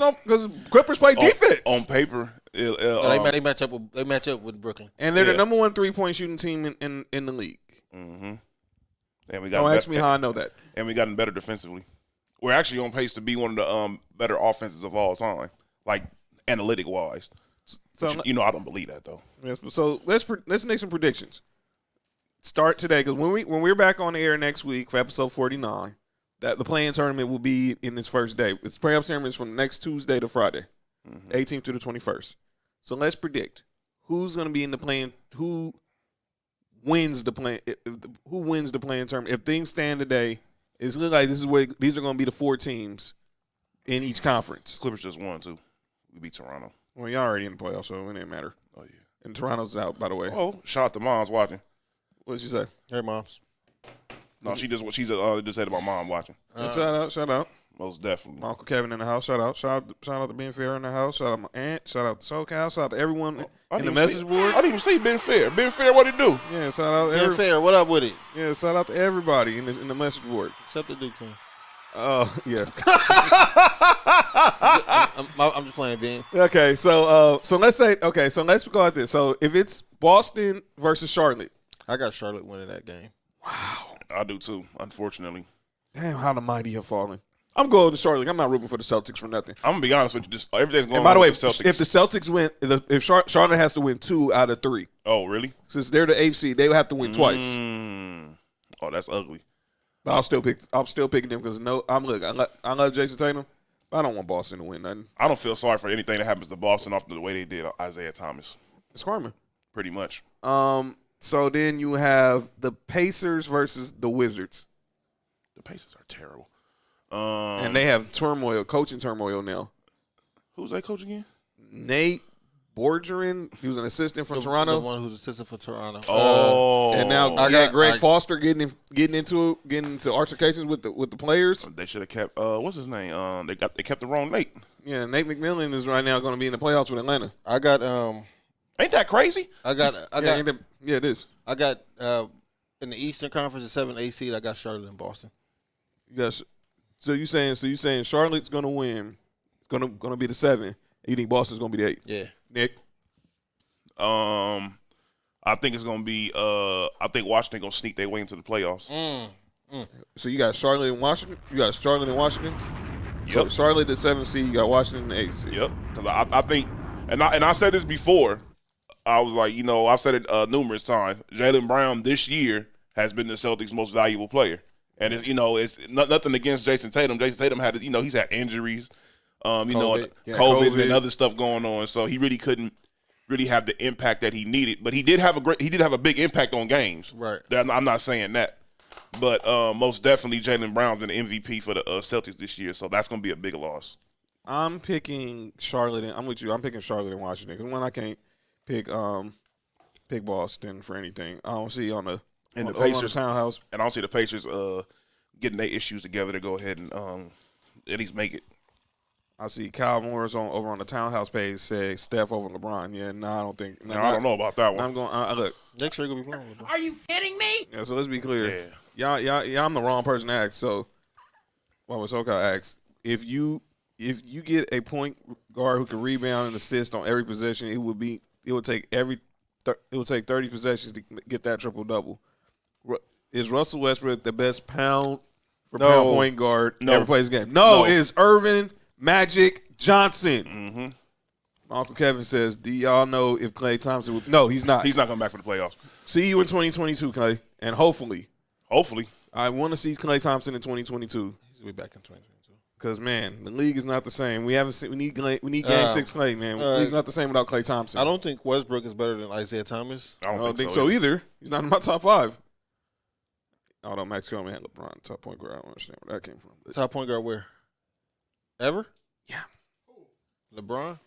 play defense On paper, No, they match up with Brooklyn. and they're Yeah. the number one 3-point shooting team in the league. and we got Don't ask me how I know that. and we gotten better defensively. We're actually on pace to be one of the better offenses of all time, like analytic wise. So You know, I don't believe that though. yes, so let's make some predictions. Start today because when we're back on the air next week for episode 49, that the play-in tournament will be in this first day. Its playoff tournament is from next Tuesday to Friday, 18th to the 21st. So let's predict who's going to be in the play-in. Who wins the play? Who wins the play-in tournament? If things stand today, it's looking like this is where these are going to be the 4 teams in each conference. Clippers just won too. We beat Toronto. Well, you're already in the playoffs, so it didn't matter. Oh yeah. And Toronto's out, by the way. Oh, shout out to Mom's watching. What did you say? Hey, moms. No, she just said about Mom watching. Shout out. Most definitely. My Uncle Kevin in the house. Shout out to Ben Fair in the house. Shout out my aunt. Shout out to SoCal. Shout out to everyone in the message board. I didn't even see Ben Fair. Ben Fair, what he do? Yeah, shout out Yeah, fair. What up with it? yeah, shout out to everybody in the message board. Except the Duke fans. Yeah. I'm just playing, Ben. Okay, so let's go at this. So if it's Boston versus Charlotte, I got Charlotte winning that game. I do too, unfortunately. damn, how the mighty have fallen. I'm going to Charlotte. I'm not rooting for the Celtics for nothing. I'm gonna be honest with you. Just everything's going And by the on way, with the Celtics. if the Celtics win, if Charlotte has to win 2 out of 3, oh, really? since they're the AFC, they will have to win twice. Oh, that's ugly. But I'm still picking them because I love Jason Tatum, but I don't want Boston to win nothing. I don't feel sorry for anything that happens to Boston after the way they did Isaiah Thomas. It's karma. Pretty much. So then you have the Pacers versus the Wizards. The Pacers are terrible. And they have coaching turmoil now. Who's that coach again? Nate Borgerin, he was an assistant from The Toronto. one who's assistant for Toronto. Oh, And now I you got- got Greg I- Foster getting into altercations with the players. they should have kept what's his name? They kept the wrong Nate. Yeah, Nate McMillan is right now going to be in the playoffs with Atlanta. I got Ain't that crazy? Yeah, it is. I got in the Eastern Conference, the 7-8 seed. I got Charlotte and Boston. Yes. So you saying Charlotte's going to win? Going to be the 7. You think Boston's going to be the 8? Yeah. Nick. I think it's gonna be. I think Washington gonna sneak their way into the playoffs. So you got Charlotte and Washington. So Yep. Charlotte the 7th seed. You got Washington the 8th seed. Yep. Because I think, and I said this before. I was like, I've said it numerous times. Jaylen Brown this year has been the Celtics' most valuable player, and it's nothing against Jason Tatum. Jason Tatum had he's had injuries, COVID. COVID and other stuff going on, so he really couldn't really have the impact that he needed. But he did have a big impact on games. Right. I'm not saying that, but most definitely Jaylen Brown's been the MVP for the Celtics this year, so that's gonna be a big loss. I'm picking Charlotte. I'm with you. I'm picking Charlotte and Washington because one I can't pick Boston for anything. I don't see the Pacers townhouse. And I don't see the Pacers getting their issues together to go ahead and at least make it. I see Kyle Morris over on the townhouse page say Steph over LeBron. Yeah, I don't think. Now, I don't know about that one. I'm going. Look. Next year, gonna be playing with them. Are you kidding me? Yeah, so let's be clear. Yeah. Y'all, I'm the wrong person to ask. So, what was Soka asked? If you get a point guard who can rebound and assist on every possession, it would take 30 possessions to get that triple double. Is Russell Westbrook the best pound for pound point guard ever plays the game? No, it's Irvin Magic Johnson. Mm-hmm. My Uncle Kevin says, "Do y'all know if Klay Thompson would?" No, he's not. He's not coming back for the playoffs. See you in 2022, Klay, and hopefully, Hopefully. I want to see Klay Thompson in 2022. He's gonna be back in 2022. Because man, the league is not the same. We haven't seen. We need Game 6 Klay, man. The league's not the same without Klay Thompson. I don't think Westbrook is better than Isaiah Thomas. I I don't think so either. He's not in my top 5. Although Max Kellerman had LeBron top point guard, I don't understand where that came from. But Top point guard where? Ever? Yeah. LeBron.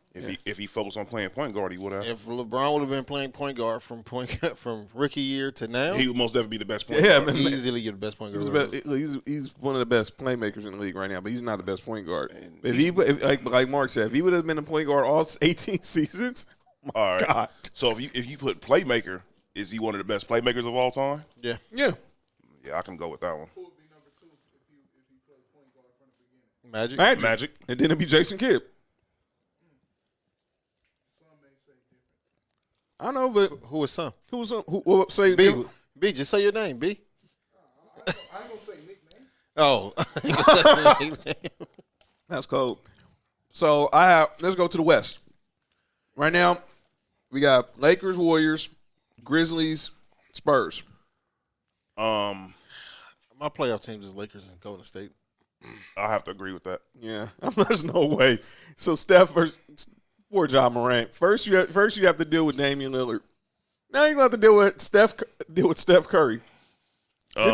If he focused on playing point guard, he would have. If LeBron would have been playing point guard from rookie year to now, He would most definitely be the best point Yeah, guard. man. easily get the best point guard. he's one of the best playmakers in the league right now, but he's not the best point guard. Like Mark said, if he would have been a point guard all 18 seasons, All right. God. So if you put playmaker, is he one of the best playmakers of all time? Yeah. Yeah. Yeah, I can go with that one. Who would be number 2 if you play point guard from the beginning? Magic. Magic. And then it'd be Jason Kidd. Some may say different. I know, but Who was some? who say B. B. Just say your name. B. I ain't gonna say nickname. Oh. You can say your nickname. That's cold. So let's go to the West. Right now, we got Lakers, Warriors, Grizzlies, Spurs. My playoff teams is Lakers and Golden State. I have to agree with that. Yeah, there's no way. So Steph versus poor John Morant. First you have to deal with Damian Lillard. Now you have to deal with Steph Curry. Your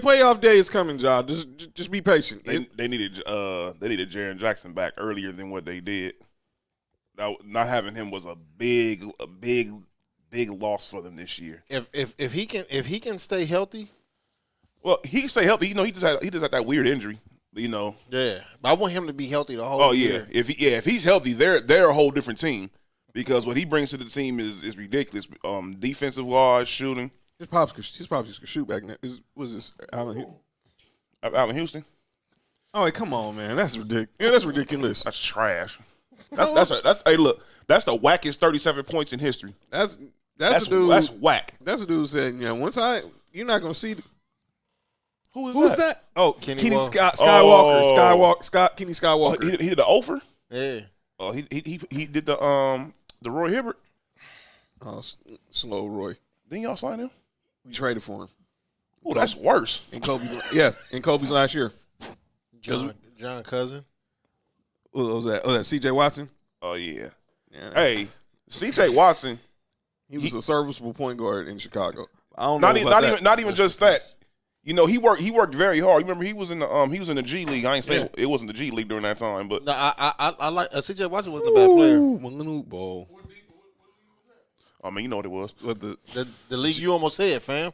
playoff day is coming, John. Just be patient. They needed Jaren Jackson back earlier than what they did. Not having him was a big loss for them this year. If he can stay healthy, Well, he can stay healthy. He just had that weird injury. yeah. But I want him to be healthy the whole Oh yeah. year. If he's healthy, they're a whole different team because what he brings to the team is ridiculous. Defensive wise, shooting. His pops could shoot back then. Was this Allen Houston. Oh, hey, come on, man. That's ridiculous. Yeah, that's ridiculous. That's trash. Hey, look. That's the wackest 37 points in history. That's a dude. That's whack. That's a dude saying, you're not gonna see. Who's that? Oh, Kenny Kenny Skywalker. Kenny Skywalker. He did the Ofer. Yeah. Oh, he did the Roy Hibbert. Oh, slow Roy. Didn't y'all sign him? We traded for him. Oh, that's worse. In Kobe's last year. John Cousin. What was that? Oh, that C.J. Watson. Oh yeah. Yeah. Hey, C.J. Watson. He was a serviceable point guard in Chicago. I don't know Not even just that. You know, he worked very hard. Remember, he was in the G League. I ain't saying it wasn't the G League during that time, but No, I like CJ Watson wasn't a bad player. Malone Bowl. I mean, you know what it was. What the The league you almost said, fam.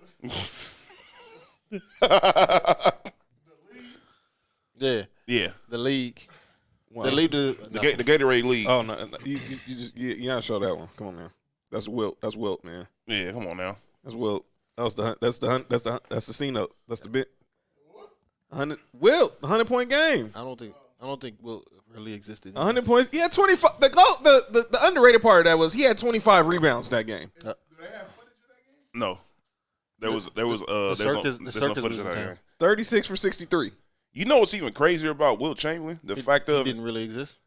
Yeah, Yeah, the league. wow. The league. the Gatorade League. Oh no, you gotta show that one. Come on, man. That's Wilt. That's Wilt, man. Yeah, come on now. That's Wilt. That's the C note. That's the bit. 100 Wilt, 100-point game. I don't think Will really existed. 100 points. He had 25. The underrated part of that was he had 25 rebounds that game. No, there was the circus was in town. 36 for 63. You know what's even crazier about Wilt Chamberlain? The fact He of didn't really exist.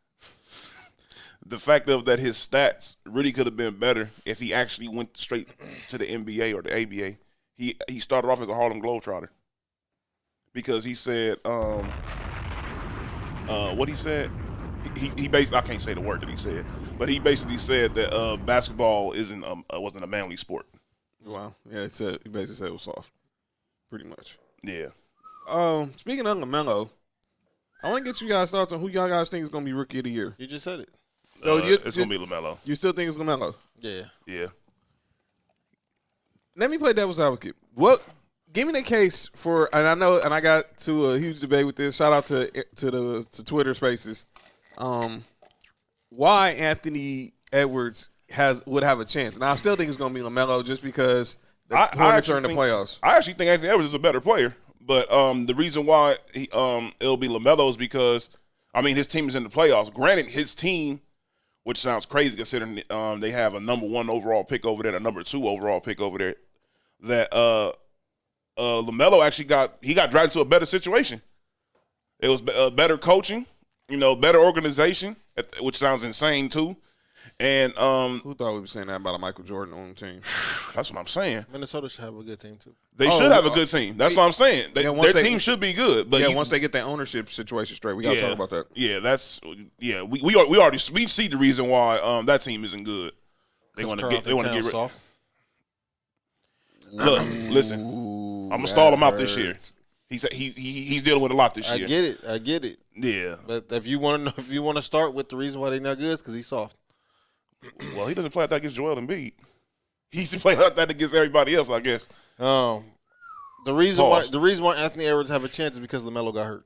that his stats really could have been better if he actually went straight to the NBA or the ABA. He started off as a Harlem Globetrotter because he said what he said. He basically, I can't say the word that he said, but he basically said that basketball wasn't a manly sport. Wow. Yeah, he basically said it was soft. Pretty much. Yeah. Speaking of LaMelo, I want to get you guys' thoughts on who y'all guys think is going to be Rookie of the Year. You just said it. So It's gonna be LaMelo. You still think it's LaMelo? Yeah. Yeah. Let me play devil's advocate. Give me the case for, and I know, and I got to a huge debate with this. Shout out to Twitter Spaces. Why Anthony Edwards would have a chance? Now I still think it's going to be LaMelo just because the Hornets are in the playoffs. I actually think Anthony Edwards is a better player, but the reason why it'll be LaMelo is because his team is in the playoffs. Granted, his team, which sounds crazy considering they have a number 1 overall pick over there, and a number 2 overall pick over there, that LaMelo actually got drafted to a better situation. It was better coaching, better organization, which sounds insane too. And Who thought we'd be saying that about a Michael Jordan on the team? that's what I'm saying. Minnesota should have a good team too. They should have a good team. That's what I'm saying. Their team should be good. But once they get that ownership situation straight, we got to talk about that. Yeah, we already see the reason why that team isn't good. They want to get rid. Soft. Look, listen. I'm gonna stall him out this year. He's dealing with a lot this year. I get it. Yeah. But if you want to start with the reason why they're not good, because he's soft. Well, he doesn't play like that against Joel Embiid. He's playing like that against everybody else, I guess. The reason why Anthony Edwards have a chance is because LaMelo got hurt.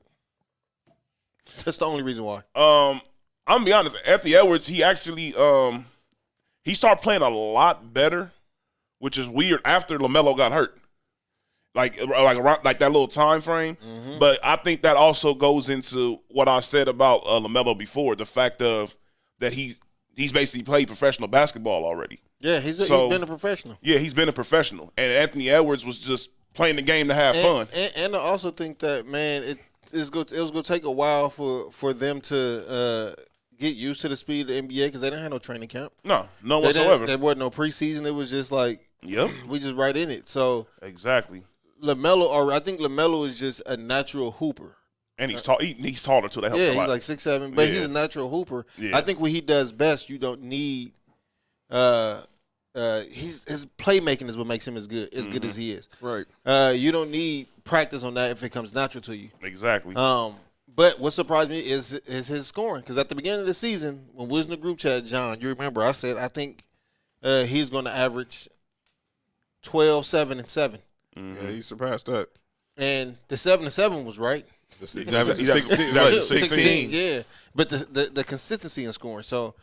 That's the only reason why. I'm gonna be honest. Anthony Edwards, he actually he started playing a lot better, which is weird after LaMelo got hurt. Like around that little time frame. Mm-hmm. But I think that also goes into what I said about LaMelo before, the fact of that he's basically played professional basketball already. Yeah, he's been a professional. Yeah, he's been a professional. And Anthony Edwards was just playing the game to have fun. And I also think that, man, it was going to take a while for them to get used to the speed of the NBA because they didn't have no training camp. No whatsoever. There wasn't no preseason. It was just like, we just right in it. So exactly. I think LaMelo is just a natural hooper. And he's tall. He's taller too. That helps a lot. He's like 6'7", but he's a natural hooper. Yeah. I think what he does best, you don't need. His playmaking is what makes him as good as he is. Right. You don't need practice on that if it comes natural to you. Exactly. But what surprised me is his scoring, because at the beginning of the season, when we was in the group chat, John, you remember I said I think he's going to average 12, 7, and 7. Mm-hmm. Yeah, he surpassed that. And the 7 and 7 was right. He's averaging 16. Yeah, but the consistency in scoring. So,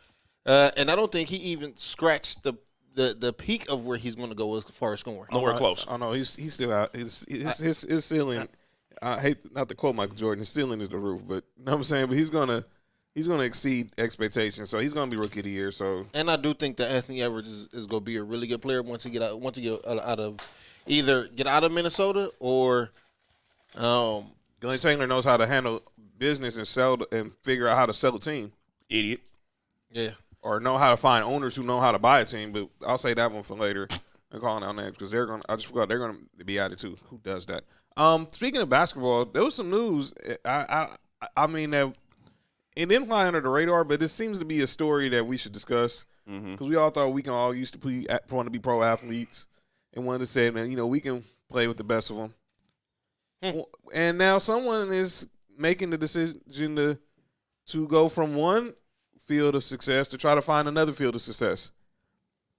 and I don't think he even scratched the peak of where he's going to go as far as scoring. Nowhere close. I know he's still out. His ceiling. I hate not to quote Michael Jordan. His ceiling is the roof, but you know what I'm saying. But he's gonna exceed expectations. So he's gonna be Rookie of the Year. So, and I do think that Anthony Edwards is going to be a really good player once he get out of either get out of Minnesota or. Glenn Taylor knows how to handle business and sell and figure out how to sell a team. Idiot. Yeah. Or know how to find owners who know how to buy a team. But I'll say that one for later. I'm calling out names because they're gonna be added too. Who does that? Speaking of basketball, there was some news. I mean that it didn't fly under the radar, but this seems to be a story that we should discuss because we all thought we can all used to want to be pro athletes and wanted to say, man, we can play with the best of them. And now someone is making the decision to go from one field of success to try to find another field of success.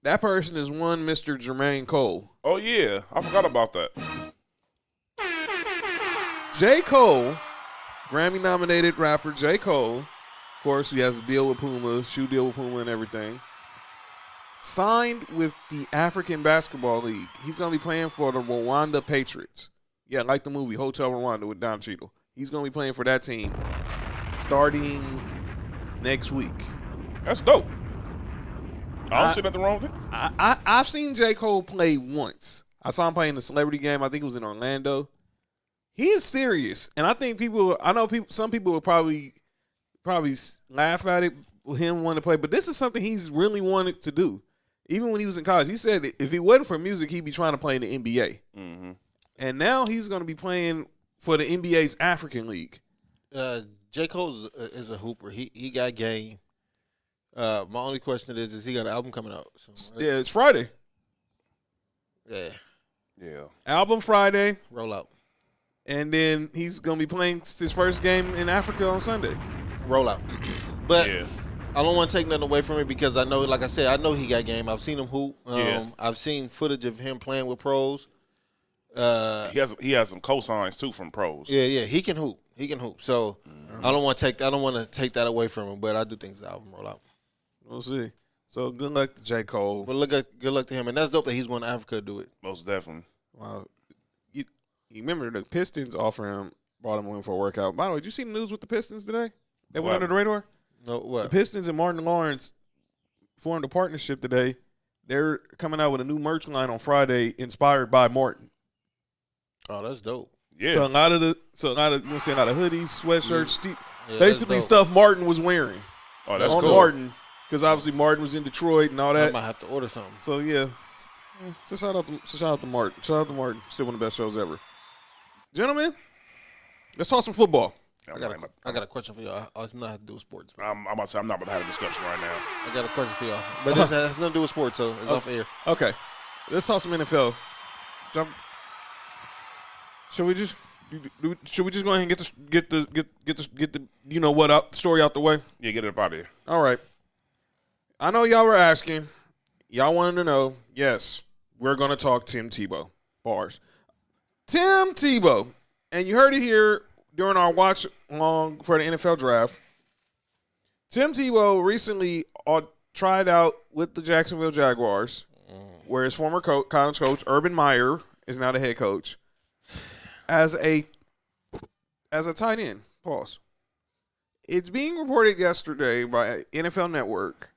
That person is one Mr. Jermaine Cole. Oh yeah, I forgot about that. J. Cole, Grammy-nominated rapper J. Cole, of course, he has a deal with Puma, shoe deal with Puma and everything, signed with the African Basketball League. He's going to be playing for the Rwanda Patriots. Yeah, like the movie Hotel Rwanda with Don Cheadle. He's going to be playing for that team starting next week. That's dope. I don't see nothing wrong with it. I've seen J. Cole play once. I saw him play in the celebrity game. I think it was in Orlando. He is serious, and I think some people will probably laugh at it with him wanting to play, but this is something he's really wanted to do. Even when he was in college, he said if it wasn't for music, he'd be trying to play in the NBA. Mm-hmm. And now he's going to be playing for the NBA's African League. J. Cole is a hooper. He got game. My only question is he got an album coming out soon? Right? Yeah, it's Friday. Yeah. Yeah. Album Friday, Roll out. and then he's going to be playing his first game in Africa on Sunday. Roll out. But Yeah. I don't want to take nothing away from it because I know, like I said, I know he got game. I've seen him hoop. Yeah. I've seen footage of him playing with pros. He has some cosigns too from pros. Yeah, he can hoop. So I don't want to take that away from him, but I do think his album roll out. We'll see. So good luck to J. Cole. But good luck to him, and that's dope that he's going to Africa to do it. Most definitely. Wow. You remember the Pistons brought him in for a workout. By the way, did you see the news with the Pistons today? They went What? under the radar? No, The what? Pistons and Martin Lawrence formed a partnership today. They're coming out with a new merch line on Friday inspired by Martin. Oh, that's dope. Yeah. So a lot of you know, see a lot of hoodies, sweatshirts, Yeah, basically that's dope. stuff Martin was wearing Oh, that's on cool. Martin, because obviously Martin was in Detroit and all I that. might have to order something. So yeah, so shout out to Martin. Shout out to Martin. Still one of the best shows ever. Gentlemen, let's talk some football. I got a question for y'all. It's not have to do with sports. But I'm about to say I'm not about to have a discussion right now. I got a question for y'all, but this has nothing to do with sports, so it's off air. Okay, let's talk some NFL. Should we just go ahead and get the you know what out story out the way? Yeah, get it up out of here. All right. I know y'all were asking. Y'all wanted to know. Yes, we're going to talk Tim Tebow. Bars. Tim Tebow. And you heard it here during our watch along for the NFL draft. Tim Tebow recently tried out with the Jacksonville Jaguars, where his former college coach, Urban Meyer, is now the head coach, as a tight end. Pause. It's being reported yesterday by NFL Network.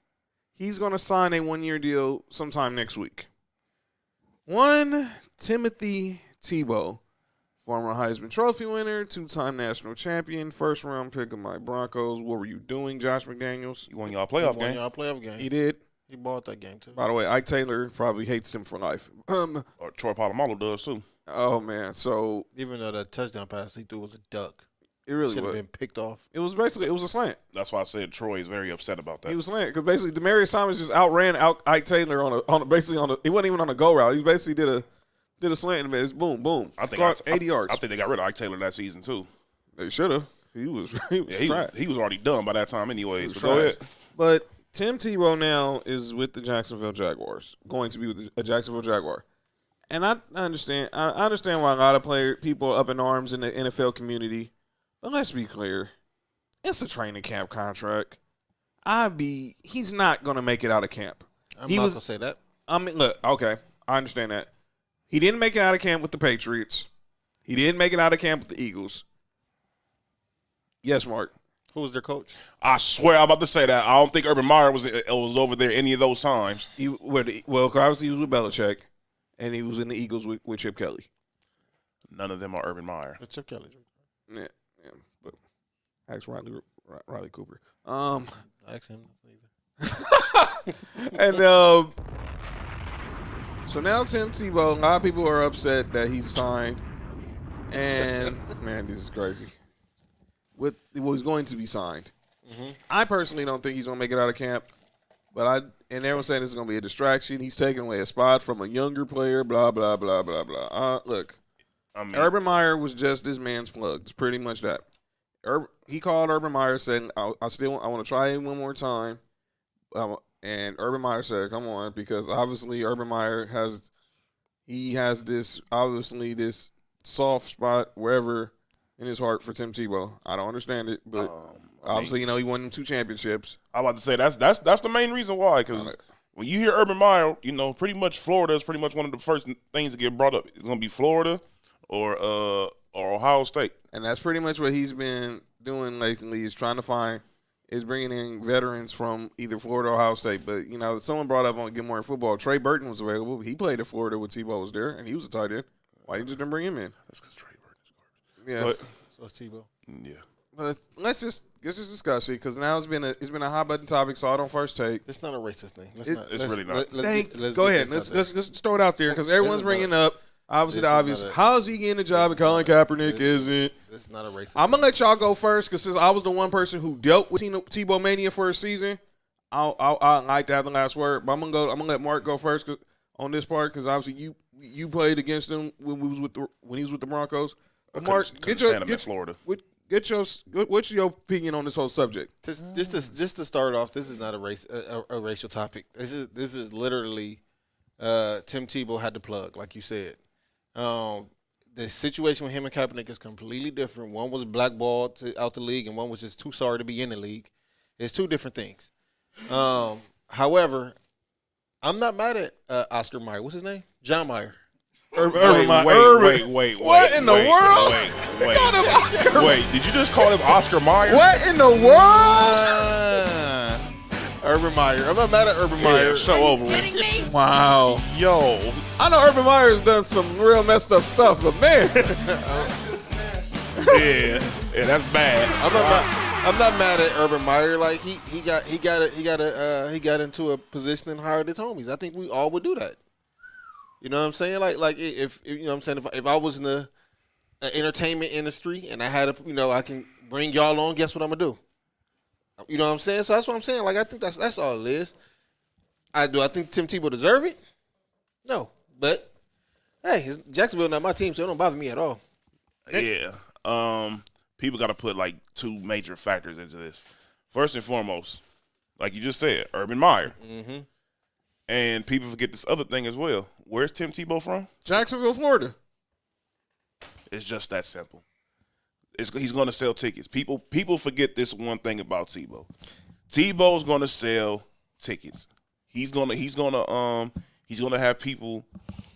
He's going to sign a one-year deal sometime next week. One, Timothy Tebow, former Heisman Trophy winner, two-time national champion, first-round pick of my Broncos. What were you doing, Josh McDaniels? You won y'all playoff Won game. y'all playoff game. He did. He bought that game too. By the way, Ike Taylor probably hates him for life. Or Troy Polamalu does too. Oh, man. So, Even though that touchdown pass he threw was a duck, it really should have was. been picked off. It was a slant. That's why I said Troy is very upset about that. He was slant because basically Demaryius Thomas just outran Ike Taylor he wasn't even on a go route. He basically did a slant and it's boom, boom. I think Caught 80 yards. I think they got rid of Ike Taylor that season too. They should have. He was trash. He was already done by that time anyways. But Trash. go ahead. But Tim Tebow now is with the Jacksonville Jaguars, going to be with a Jacksonville Jaguar. And I understand why a lot of people are up in arms in the NFL community. But let's be clear. It's a training camp contract. He's not going to make it out of camp. I'm not going to say that. I mean, look, okay, I understand that. He didn't make it out of camp with the Patriots. He didn't make it out of camp with the Eagles. Yes, Mark. Who was their coach? I swear I'm about to say that. I don't think Urban Meyer was over there any of those times. Obviously he was with Belichick, and he was in the Eagles with Chip Kelly. None of them are Urban Meyer. It's Chip Kelly. Yeah, but ask Riley Cooper. Ask him either. And so now Tim Tebow, a lot of people are upset that he's signed, and man, this is crazy. He's going to be signed. Mm-hmm. I personally don't think he's going to make it out of camp, but everyone's saying this is going to be a distraction. He's taking away a spot from a younger player. Blah blah blah blah blah. Look, I mean, Urban Meyer was just this man's plug. It's pretty much that. He called Urban Meyer, said, I want to try it one more time. And Urban Meyer said, come on, because obviously Urban Meyer has this soft spot wherever in his heart for Tim Tebow. I don't understand it, but obviously, he won 2 championships. I'm about to say that's the main reason why. Because when you hear Urban Meyer, pretty much Florida is pretty much one of the first things to get brought up. It's gonna be Florida or Ohio State, and that's pretty much what he's been doing lately. Is bringing in veterans from either Florida or Ohio State. But someone brought up on Get More Football. Trey Burton was available. He played at Florida when Tebow was there, and he was a tight end. Why you just didn't bring him in? That's because Trey Burton is garbage. Yeah. So it's Tebow. Yeah. But let's just discuss it because now it's been a hot button topic. So I don't first take. It's not a racist thing. It's really not. Go ahead. Let's throw it out there because everyone's bringing up obviously the obvious. How is he getting a job and Colin Kaepernick isn't? This is not a racist. I'm gonna let y'all go first because since I was the one person who dealt with Tebow mania for a season, I like to have the last word. But I'm gonna let Mark go first on this part because obviously you played against him when he was with the Broncos. But Mark, what's your opinion on this whole subject? Just to start off, this is not a racial topic. This is literally Tim Tebow had to plug, like you said. The situation with him and Kaepernick is completely different. One was blackballed out the league, and one was just too sorry to be in the league. It's 2 different things. However, I'm not mad at Oscar Mayer. What's his name? John Mayer. Wait. What in the world? Wait, did you just call him Oscar Mayer? What in the world? Urban Meyer. I'm not mad at Urban Meyer. Show over Kidding with. me? Wow. Yo. I know Urban Meyer's done some real messed up stuff, but man. Yeah, that's bad. I'm not mad at Urban Meyer. Like he got into a position and hired his homies. I think we all would do that. You know what I'm saying? Like if you know what I'm saying, if I was in the entertainment industry and I had I can bring y'all on, guess what I'm gonna do? You know what I'm saying? So that's what I'm saying. Like I think that's all it is. I think Tim Tebow deserve it? No. But hey, Jacksonville not my team, so it don't bother me at all. Yeah. People gotta put like 2 major factors into this. First and foremost, like you just said, Urban Meyer. Mm-hmm. And people forget this other thing as well. Where's Tim Tebow from? Jacksonville, Florida. It's just that simple. He's going to sell tickets. People forget this one thing about Tebow. Tebow's going to sell tickets. He's going to have people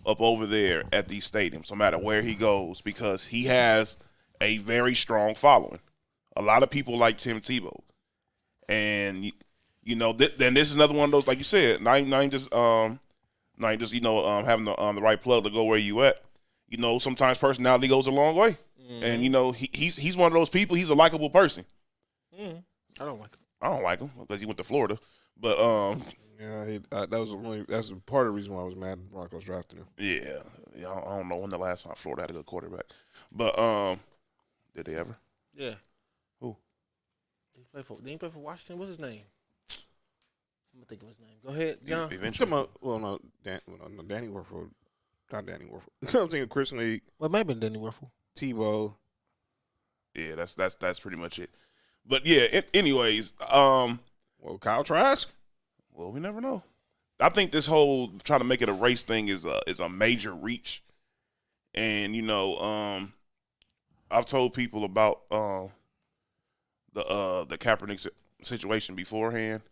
up over there at these stadiums, no matter where he goes, because he has a very strong following. A lot of people like Tim Tebow, and then this is another one of those, like you said, not just having the right plug to go where you at. Sometimes personality goes a long way, and he's one of those people. He's a likable person. I don't like him. I don't like him because he went to Florida, but yeah, that's part of the reason why I was mad the Broncos drafted him. Yeah, I don't know when the last time Florida had a good quarterback, but did they ever? Yeah. Who? Did he play for Washington? What's his name? I'm gonna think of his name. Go ahead, John. Eventually. Danny Werfel. Not Danny Werfel. I'm thinking Chris League, Well, it might have been Danny Werfel. Tebow. Yeah, that's pretty much it. But yeah, anyways, Well, Kyle Trask. well, we never know. I think this whole trying to make it a race thing is a major reach, and I've told people about the Kaepernick situation beforehand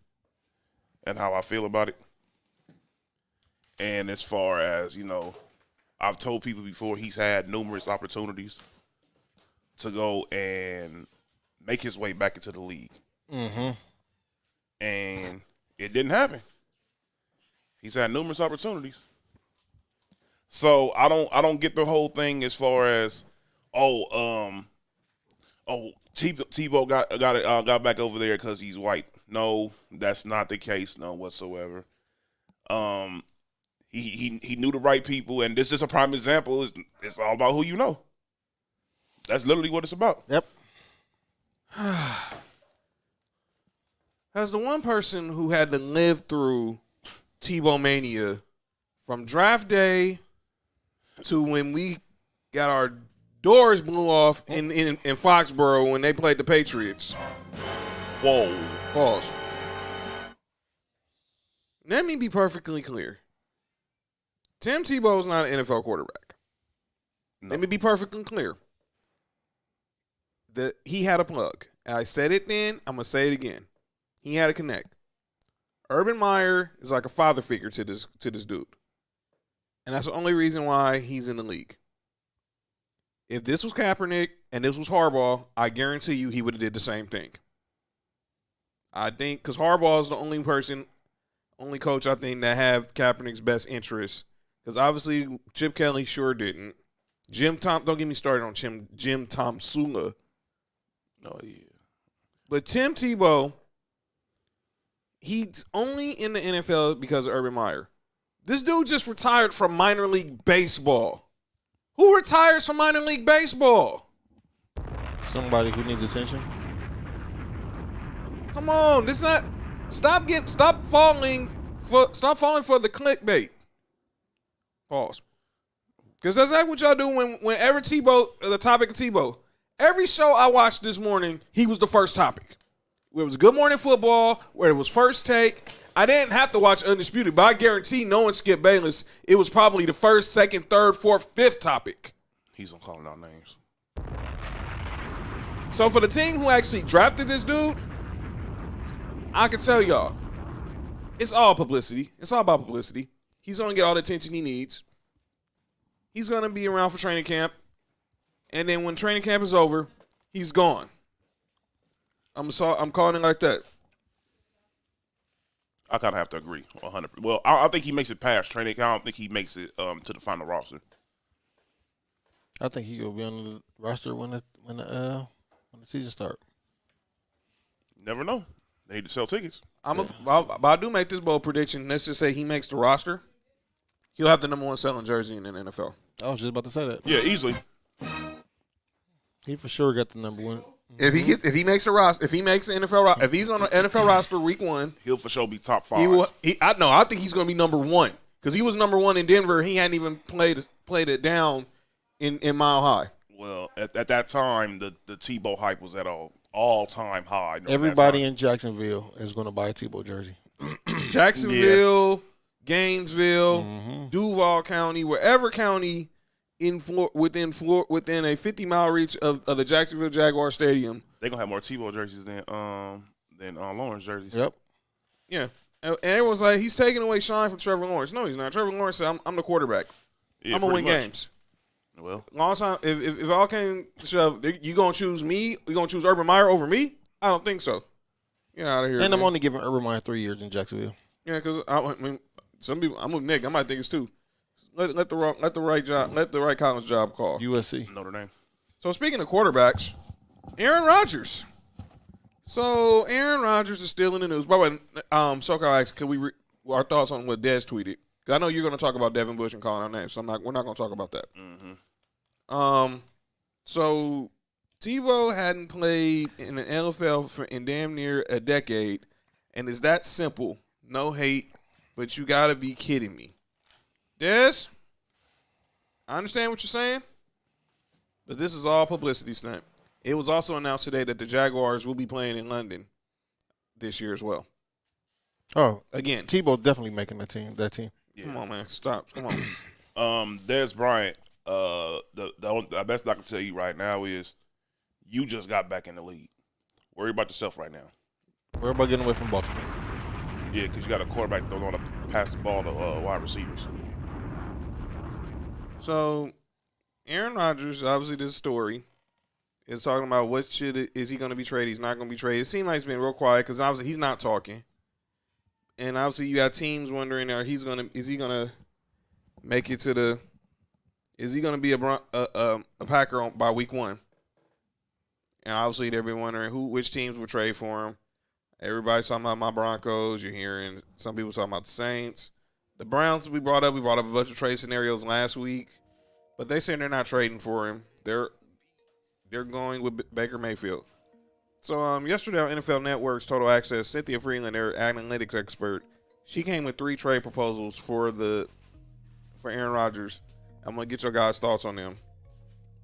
and how I feel about it. And as far as I've told people before, he's had numerous opportunities to go and make his way back into the league. Mm-hmm. And it didn't happen. He's had numerous opportunities. So I don't get the whole thing as far as Tebow got back over there because he's white. No, that's not the case, no whatsoever. He knew the right people, and this is a prime example. It's all about who you know. That's literally what it's about. Yep. As the one person who had to live through Tebow mania from draft day to when we got our doors blew off in Foxborough when they played the Patriots. Whoa. Pause. Let me be perfectly clear. Tim Tebow is not an NFL quarterback. No. Let me be perfectly clear. He had a plug. I said it then. I'm gonna say it again. He had a connect. Urban Meyer is like a father figure to this dude, and that's the only reason why he's in the league. If this was Kaepernick and this was Harbaugh, I guarantee you he would have did the same thing. I think because Harbaugh is the only coach I think that have Kaepernick's best interests. Because obviously Chip Kelly sure didn't. Don't get me started on Jim Tomsula. Oh yeah. But Tim Tebow, he's only in the NFL because of Urban Meyer. This dude just retired from minor league baseball. Who retires from minor league baseball? Somebody who needs attention. Come on, stop falling for the clickbait. Pause. Because that's like what y'all do whenever the topic of Tebow. Every show I watched this morning, he was the first topic. Where it was Good Morning Football, where it was First Take. I didn't have to watch Undisputed, but I guarantee knowing Skip Bayless, it was probably the first, second, third, fourth, fifth topic. He's on calling out names. So for the team who actually drafted this dude, I can tell y'all, it's all publicity. It's all about publicity. He's going to get all the attention he needs. He's going to be around for training camp. And then when training camp is over, he's gone. I'm calling it like that. I kind of have to agree 100%. Well, I think he makes it past training camp. I don't think he makes it to the final roster. I think he will be on the roster when the season start. Never know. They need to sell tickets. But I do make this bold prediction. Let's just say he makes the roster. He'll have the number one selling jersey in the NFL. I was just about to say that. Yeah, easily. He for sure got the number one. If he makes the roster, if he's on the NFL roster week 1, He'll for sure be top 5. I think he's going to be number 1 because he was number 1 in Denver. He hadn't even played it down in Mile High. Well, at that time, the Tebow hype was at an all-time high. Everybody in Jacksonville is going to buy a Tebow jersey. Jacksonville, Gainesville, Duval County, wherever county within a 50-mile reach of the Jacksonville Jaguar Stadium. They're going to have more Tebow jerseys than Lawrence jerseys. Yep. Yeah. And everyone's like, he's taking away shine from Trevor Lawrence. No, he's not. Trevor Lawrence said, I'm the quarterback. Yeah, I'm going to win pretty much. games. Well, Long time, if it all came to shove, you going to choose me? You going to choose Urban Meyer over me? I don't think so. Get out of here. And man. I'm only giving Urban Meyer 3 years in Jacksonville. Yeah, because I mean, some people, I'm with Nick. I might think it's 2. Let the right college job call. USC. Notre Dame. So speaking of quarterbacks, Aaron Rodgers. So Aaron Rodgers is still in the news. By the way, SoCal asked, can we our thoughts on what Dez tweeted? Because I know you're going to talk about Devin Bush and calling our names, so we're not going to talk about that. Mm-hmm. So Tebow hadn't played in the NFL in damn near a decade, and it's that simple. No hate, but you got to be kidding me. Dez, I understand what you're saying, but this is all publicity stunt. It was also announced today that the Jaguars will be playing in London this year as well. Oh, Again. Tebow definitely making that team. Yeah. Come on, man. Stop. Come on. Dez Bryant, the best I can tell you right now is you just got back in the league. Worry about yourself right now. Worry about getting away from Baltimore. Yeah, because you got a quarterback that don't want to pass the ball to wide receivers. So, Aaron Rodgers, obviously this story, is talking about is he going to be traded? He's not going to be traded. It seems like it's been real quiet because obviously he's not talking. And obviously you got teams wondering, is he going to make it to is he going to be a Packer by week 1? And obviously they've been wondering which teams will trade for him. Everybody's talking about my Broncos. You're hearing some people talking about the Saints. The Browns we brought up a bunch of trade scenarios last week, but they say they're not trading for him. They're going with Baker Mayfield. So yesterday on NFL Network's Total Access, Cynthia Freeland, their analytics expert, she came with 3 trade proposals for Aaron Rodgers. I'm gonna get your guys' thoughts on them.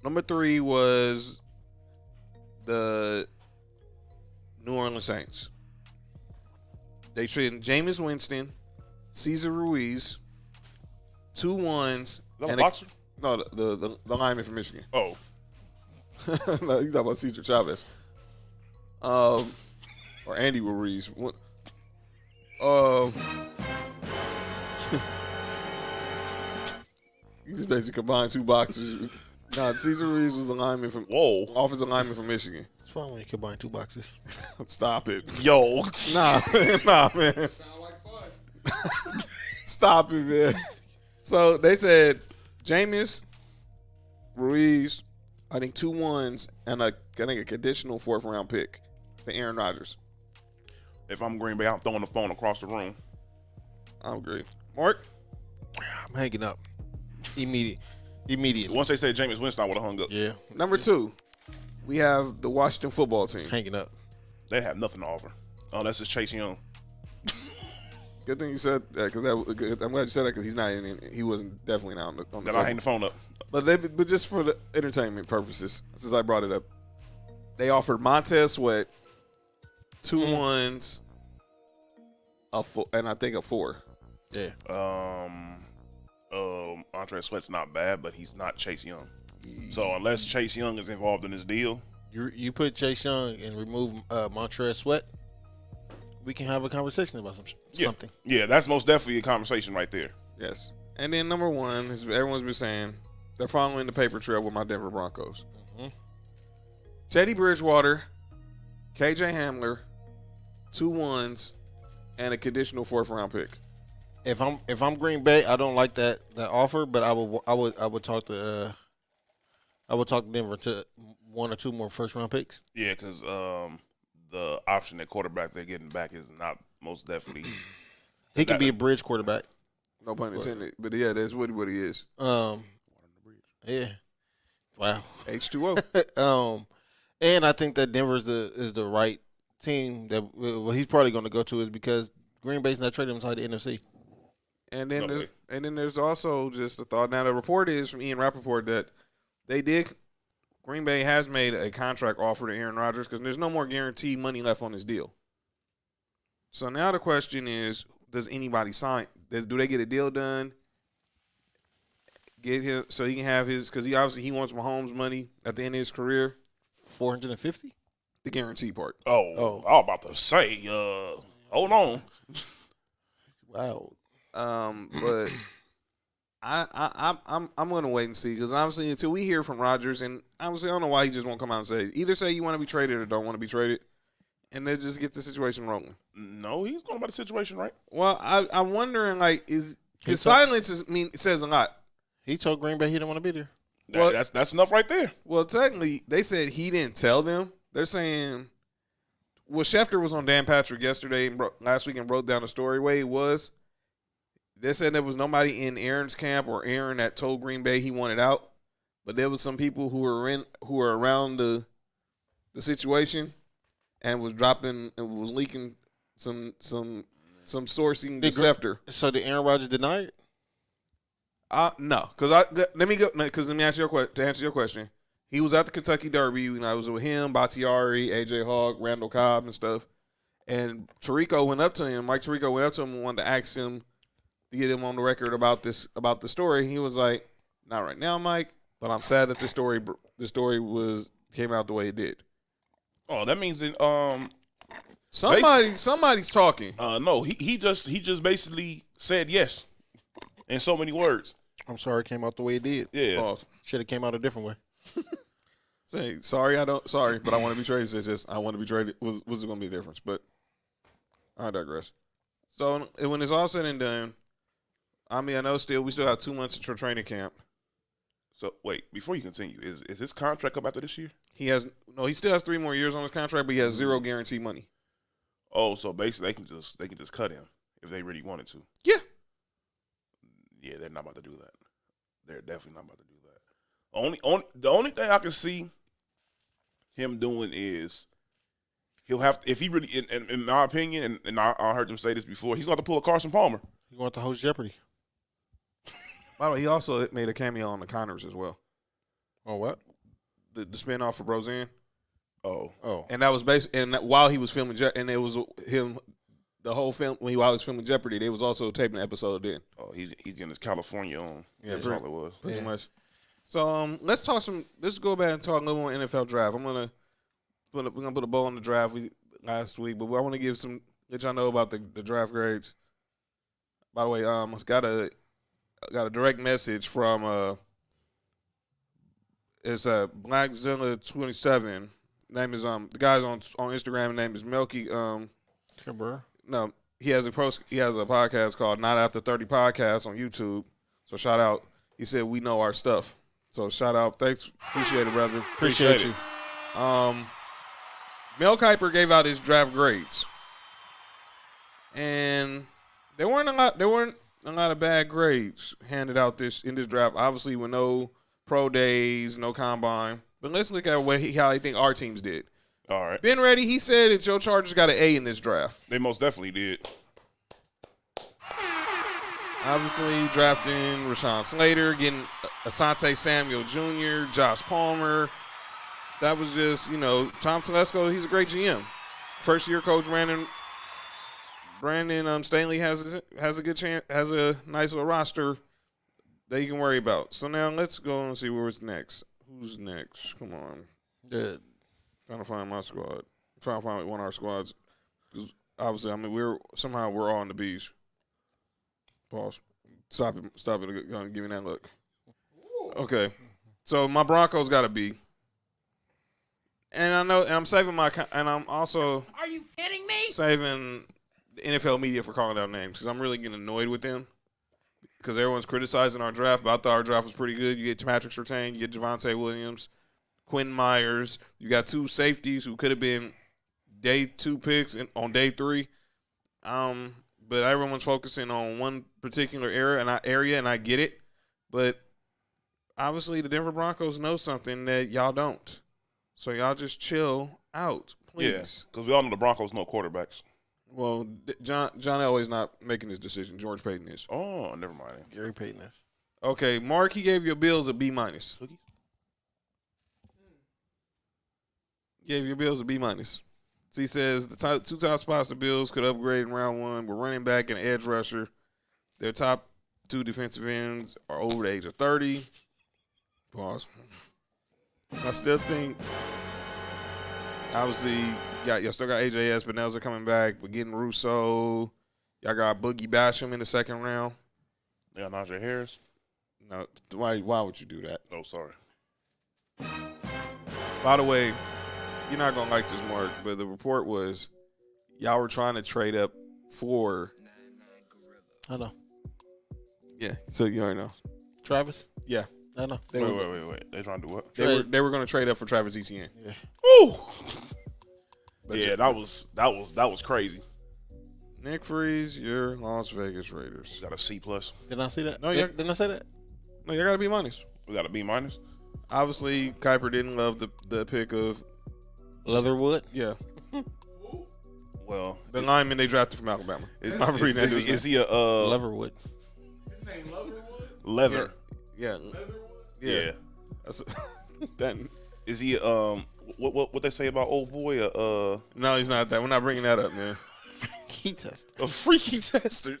Number 3 was the New Orleans Saints. They traded Jameis Winston, Cesar Ruiz, 2 ones, Is that a and boxer? no, the lineman from Michigan. Oh, No, he's talking about Cesar Chavez. Or Andy Ruiz. What? He just basically combined 2 boxers. Nah, Cesar Ruiz was a lineman from offensive lineman from Michigan. It's fun when you combine 2 boxes. Stop it. yo, Nah, man. Sound like fun. Stop it, man. So they said Jameis, Ruiz, I think 2 ones, and a conditional 4th round pick for Aaron Rodgers. if I'm Green Bay, I'm throwing the phone across the room. I agree. Mark? I'm hanging up. Immediately. Once they said Jameis Winston, I would have hung up. Yeah. Number 2, we have the Washington football team. Hanging up. They have nothing to offer unless it's Chase Young. Good thing you said that because that was good. I'm glad you said that because he's not in. He wasn't definitely not on the Then I hang table. the phone up. But just for the entertainment purposes, since I brought it up, they offered Montez Sweat 2 ones, and I think a 4. Yeah. Andre Sweat's not bad, but he's not Chase Young. So unless Chase Young is involved in this deal, You put Chase Young and remove Montrez Sweat, we can have a conversation about something. yeah, that's most definitely a conversation right there. Yes. And then number 1 is everyone's been saying they're following the paper trail with my Denver Broncos. Mhm. Teddy Bridgewater, KJ Hamler, 2 ones, and a conditional 4th round pick. If I'm Green Bay, I don't like that offer, but I would talk to Denver to 1 or 2 more first round picks. Yeah, because the option at quarterback they're getting back is not most definitely. He can be a bridge quarterback. No pun intended. But yeah, that's what he is. Yeah. Wow. H2O. And I think that Denver is the right team that he's probably going to go to is because Green Bay's not trading him inside the NFC. And then No there's way. there's also just a thought. Now the report is from Ian Rappaport that Green Bay has made a contract offer to Aaron Rodgers because there's no more guaranteed money left on this deal. So now the question is, does anybody sign? Do they get a deal done? Get him so he can have his because he wants Mahomes money at the end of his career. 450? The guarantee part. Oh, I was about to say, hold on. Wow. But I'm gonna wait and see because obviously until we hear from Rodgers, and obviously I don't know why he just won't come out and say either say you want to be traded or don't want to be traded, and then just get the situation rolling. No, he's going about the situation right. Well, I'm wondering like is his He's silence it says a lot. He told Green Bay he didn't want to be there. Well- That's enough right there. Well, technically they said he didn't tell them. They're saying, well, Schefter was on Dan Patrick yesterday and last week and broke down the story way it was. They said there was nobody in Aaron's camp or Aaron that told Green Bay he wanted out, but there was some people who were around the situation and was leaking some sourcing to Did Gr- Schefter. So did Aaron Rodgers deny it? No, because let me answer your question. He was at the Kentucky Derby. I was with him, Bakhtiari, AJ Hawk, Randall Cobb, and stuff. And Mike Tirico went up to him and wanted to ask him to get him on the record about the story. He was like, "Not right now, Mike, but I'm sad that the story came out the way it did." Oh, that means that Somebody's talking. no, he just basically said yes in so many words. I'm sorry it came out the way it did. Yeah. Pause. Should have came out a different way. Say sorry, but I want to be traded. It's just I want to be traded. Was going to be a difference? But I digress. So when it's all said and done, I mean, I know we still have 2 months for training camp. So wait, before you continue, is his contract up after this year? He still has 3 more years on his contract, but he has 0 guaranteed money. Oh, so basically they can just cut him if they really wanted to. Yeah. Yeah, they're not about to do that. They're definitely not about to do that. The only thing I can see him doing is he'll have to, if he really, in my opinion, and I heard him say this before, he's going to have to pull a Carson Palmer. He going to host Jeopardy. By the way, he also made a cameo on the Connors as well. Oh, what? the spinoff of Roseanne. Oh, And that was and while he was filming, and it was him, the whole film while he was filming Jeopardy, they was also taping the episode then. oh, he's getting his California on. Yeah, That's pretty- all it was. Pretty much. So let's go back and talk a little more NFL draft. We're gonna put a bow on the draft last week, but I want to let y'all know about the draft grades. By the way, got a direct message from it's Blackzilla27. Name is the guy's on Instagram. Name is Melky. Cabrera. No, he has a podcast called Not After 30 Podcast on YouTube. So shout out. He said we know our stuff. So shout out. Thanks. Appreciate it, brother. Appreciate you. Mel Kiper gave out his draft grades. And there weren't a lot of bad grades handed out in this draft. Obviously with no pro days, no combine. But let's look at how he think our teams did. All right. Ben Ready, he said that your Chargers got an A in this draft. They most definitely did. Obviously, drafting Rashawn Slater, getting Asante Samuel Jr., Josh Palmer. That was just, Tom Telesco, he's a great GM. First-year coach Brandon Stanley has a good chance, has a nice little roster that you can worry about. So now let's go and see what's next. Who's next? Come on. Good. Trying to find my squad. Trying to find one of our squads. Because obviously, we're all on the beach. Pause. Stop it. Give me that look. Okay. So my Broncos got a B. And I know, and I'm saving and I'm also Are you kidding me? saving the NFL media for calling out names because I'm really getting annoyed with them. Because everyone's criticizing our draft, but I thought our draft was pretty good. You get Patrick Surtain, you get Javonte Williams, Quinn Myers. You got two safeties who could have been day 2 picks on day 3. But everyone's focusing on one particular area, and I get it. But obviously, the Denver Broncos know something that y'all don't. So y'all just chill out, please. Yeah, because we all know the Broncos know quarterbacks. Well, John Elway's not making this decision. George Payton is. Oh, never mind. Gary Payton is. Okay, Mark, he gave your Bills a B-. Gave your Bills a B-. So he says the two top spots the Bills could upgrade in round 1 were running back and edge rusher. Their top 2 defensive ends are over the age of 30. Pause. I still think, obviously, y'all still got AJ Espinoza coming back, but getting Russo. Y'all got Boogie Basham in the 2nd round. Yeah, Najee Harris. No, why would you do that? Oh, sorry. By the way, you're not going to like this, Mark, but the report was y'all were trying to trade up for. I know. Yeah, so you already know. Travis? Yeah. I know. Wait. They trying to do what? They were going to trade up for Travis Etienne. Yeah. Ooh. But Yeah, that was crazy. Nick Freeze, your Las Vegas Raiders. Got a C plus. Didn't I see that? No, yeah. Didn't I say that? No, you got to be minus. We got a B minus. Obviously, Kuiper didn't love the pick of Leatherwood? yeah Well, the lineman they drafted from Alabama. I'm reading that dude's is name. he a Leatherwood. His name Leatherwood? leather? Yeah, Leatherwood? yeah. That's, that, Is he what they say about old boy? no, he's not that. We're not bringing that up, man. He tested. A freaky tester.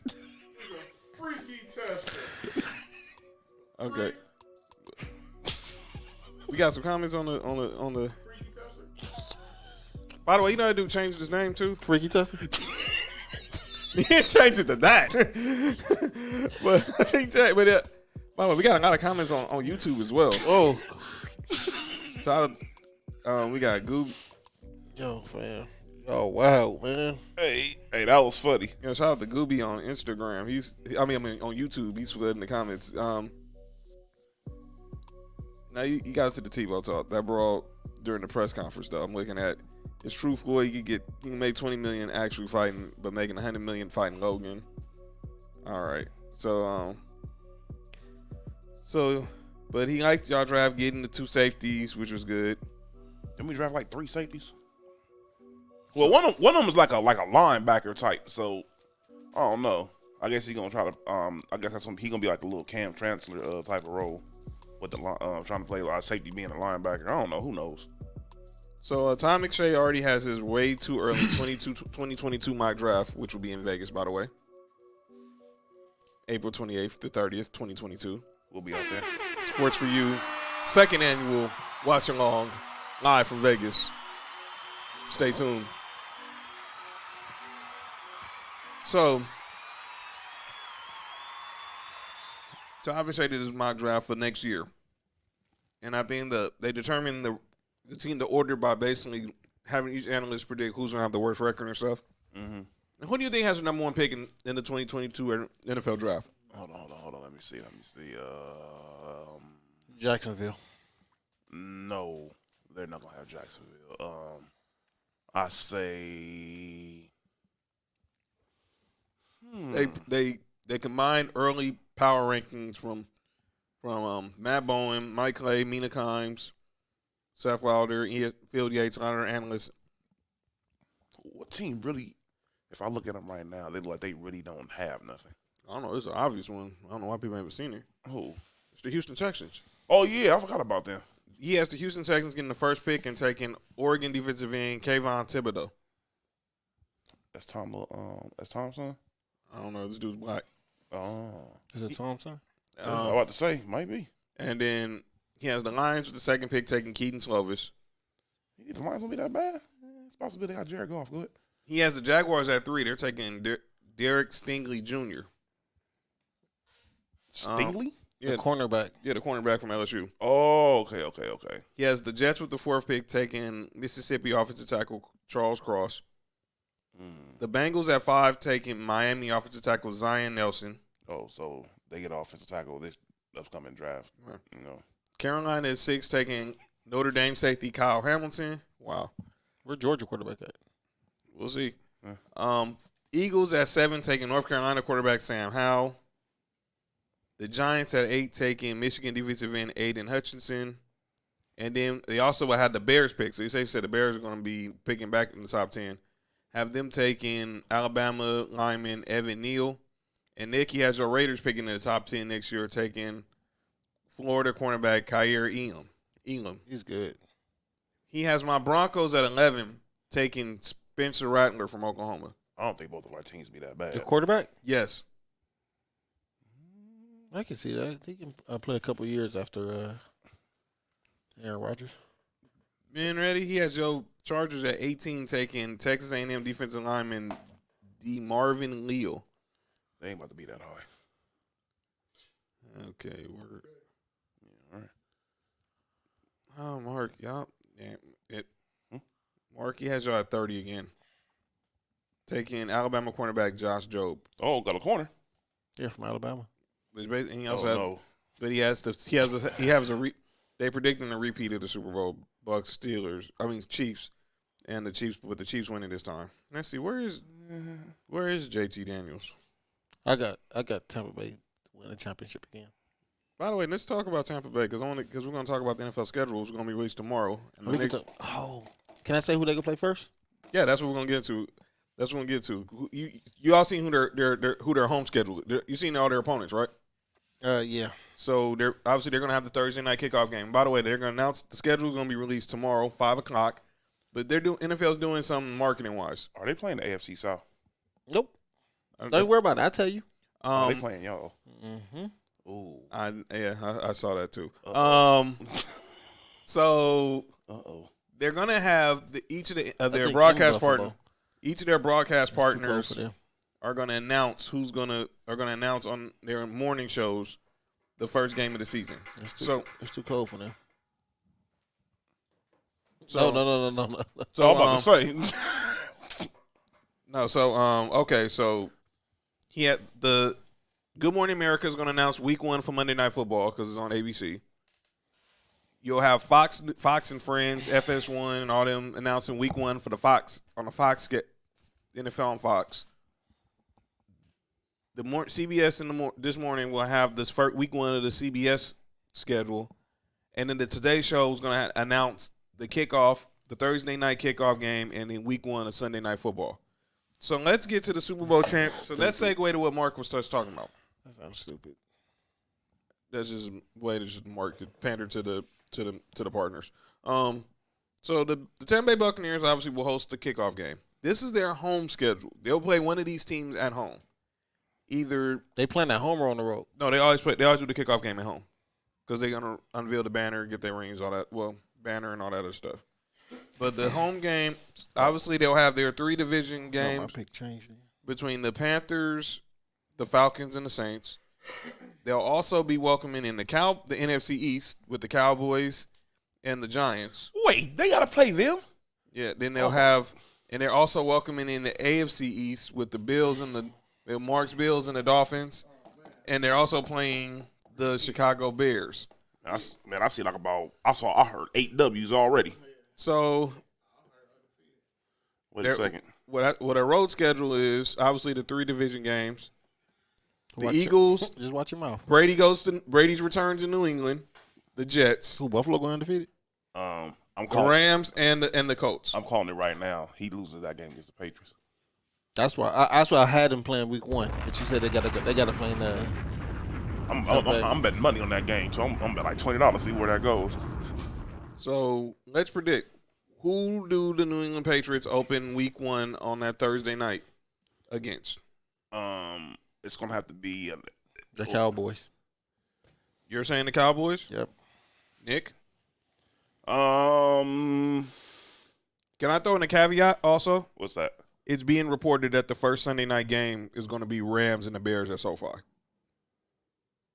Freaky tester. Okay. We got some comments on the. Freaky tester. By the way, you know that dude changed his name too. Freaky tested? He didn't change it to that. But he changed. But by the way, we got a lot of comments on YouTube as well. Oh, so we got Goob. Yo, fam. Oh, wow, man. Hey, that was funny. You know, shout out to Gooby on Instagram. I mean on YouTube. He's flooding the comments. Now you got to the Tebow talk that brought during the press conference though. I'm looking at it's truthful. He can make $20 million actually fighting, but making $100 million fighting Logan. All right, but he liked y'all draft getting the 2 safeties, which was good. Didn't we draft like 3 safeties? Well, one of them is like a linebacker type. So I don't know. I guess he's gonna try to. I guess he gonna be like the little Cam Chancellor type of role. with the trying to play safety being a linebacker. I don't know. Who knows? So Tom McShay already has his way too early 2022 mock draft, which will be in Vegas, by the way. April 28th to 30th, 2022. We'll be out there. Sports for You, second annual watch along, live from Vegas. Stay tuned. So, Tom McShay did his mock draft for next year. And I think they determined the team to order by basically having each analyst predict who's going to have the worst record and stuff. Mm-hmm. And who do you think has the number one pick in the 2022 NFL draft? Hold on. Let me see. Jacksonville. No, they're not gonna have Jacksonville. I say They combined early power rankings from Matt Bowen, Mike Clay, Mina Kimes, Seth Wilder, Phil Yates, a lot of analysts. what team really? If I look at them right now, they look like they really don't have nothing. I don't know. It's an obvious one. I don't know why people haven't seen it. Who? It's the Houston Texans. Oh yeah, I forgot about them. He has the Houston Texans getting the first pick and taking Oregon defensive end Kayvon Thibodeau. That's Thompson. I don't know. This dude's black. Oh, Is it Thompson? I was about to say might be. And then he has the Lions with the second pick taking Keaton Slovis. The Lions won't be that bad. It's possible they got Jared Goff. Good. He has the Jaguars at 3. They're taking Derek Stingley Jr. Stingley. Yeah, The cornerback. the cornerback from LSU. Oh, okay. He has the Jets with the 4th pick taking Mississippi offensive tackle Charles Cross. The Bengals at 5 taking Miami offensive tackle Zion Nelson. Oh, so they get offensive tackle this upcoming draft. Right. You know. Carolina at 6 taking Notre Dame safety Kyle Hamilton. Wow. Where Georgia quarterback at? We'll see. Yeah. Eagles at 7 taking North Carolina quarterback Sam Howell. The Giants at 8 taking Michigan defensive end Aiden Hutchinson. And then they also had the Bears pick. So you said the Bears are going to be picking back in the top 10. Have them taking Alabama lineman Evan Neal. And Nicky has your Raiders picking in the top 10 next year, taking Florida cornerback Kyer Elam. He's good. He has my Broncos at 11 taking Spencer Rattler from Oklahoma. I don't think both of our teams be that bad. The quarterback? Yes. I can see that. He can play a couple years after Aaron Rodgers. Ben ready? He has your Chargers at 18 taking Texas A&M defensive lineman DeMarvin Leal. They ain't about to be that high. Okay, word. Yeah, all right. Oh, Mark, y'all. Yeah, Mark, he has y'all at 30 again. Taking Alabama cornerback Josh Jobe. Oh, got a corner. Yeah, from Alabama. And he also Oh, has, no. but they predicting a repeat of the Super Bowl. Bucks, Chiefs, and the Chiefs with the Chiefs winning this time. Let's see, where is JT Daniels? I got Tampa Bay win the championship again. By the way, let's talk about Tampa Bay because we're going to talk about the NFL schedule. It's going to be released tomorrow. And the next, Can I say who they can play first? yeah, that's what we're going to get to. That's what we're going to get to. You all seen who their home schedule. You seen all their opponents, right? Yeah. So they're going to have the Thursday night kickoff game. By the way, they're going to announce the schedule is going to be released tomorrow, 5:00. But NFL's doing something marketing wise. Are they playing the AFC South? Nope. Don't worry about it. I'll tell you. Are they playing y'all? Mm-hmm. Ooh. I saw that too. Uh-oh. So they're going to have each of their broadcast partners. Each of their broadcast partners are going to announce are going to announce on their morning shows the first game of the season. It's too cold for them. So No. So I'm about to say. No, so okay, so he had the Good Morning America is going to announce Week 1 for Monday Night Football because it's on ABC. You'll have Fox and Friends, FS1, and all them announcing Week 1 for the Fox on the Fox NFL on Fox. CBS this morning will have this first Week 1 of the CBS schedule, and then the Today Show is going to announce the kickoff, the Thursday night kickoff game, and then Week 1 of Sunday Night Football. So let's get to the Super Bowl champ. So let's segue to what Mark was just talking about. That sounds stupid. That's just a way to just market pander to the partners. So the Tampa Bay Buccaneers obviously will host the kickoff game. This is their home schedule. They'll play one of these teams at home. Either They playing at home or on the road? no, they always do the kickoff game at home because they're gonna unveil the banner, get their rings, all that. Well, banner and all that other stuff. But the home game, obviously, they'll have their 3 division My games pick changed. between the Panthers, the Falcons, and the Saints. They'll also be welcoming in the NFC East with the Cowboys and the Giants. Wait, they gotta play them? Yeah, then they'll have, and they're also welcoming in the AFC East with the Bills and the Mark's Bills and the Dolphins, and they're also playing the Chicago Bears. Man, I see I heard 8 W's already. So Wait a second. what our road schedule is, obviously the 3 division games. The Eagles, Just watch your mouth. Brady's return to New England, the Jets, Who, Buffalo going undefeated? I'm the calling. Rams, and the Colts. I'm calling it right now. He loses that game against the Patriots. That's why I had them playing week 1. But you said they got to play in the. I'm betting money on that game, so I'm betting like $20 to see where that goes. So let's predict. Who do the New England Patriots open week 1 on that Thursday night against? It's gonna have to be The Cowboys. You're saying the Cowboys? Yep. Nick? um. Can I throw in a caveat also? What's that? It's being reported that the first Sunday night game is going to be Rams and the Bears at SoFi.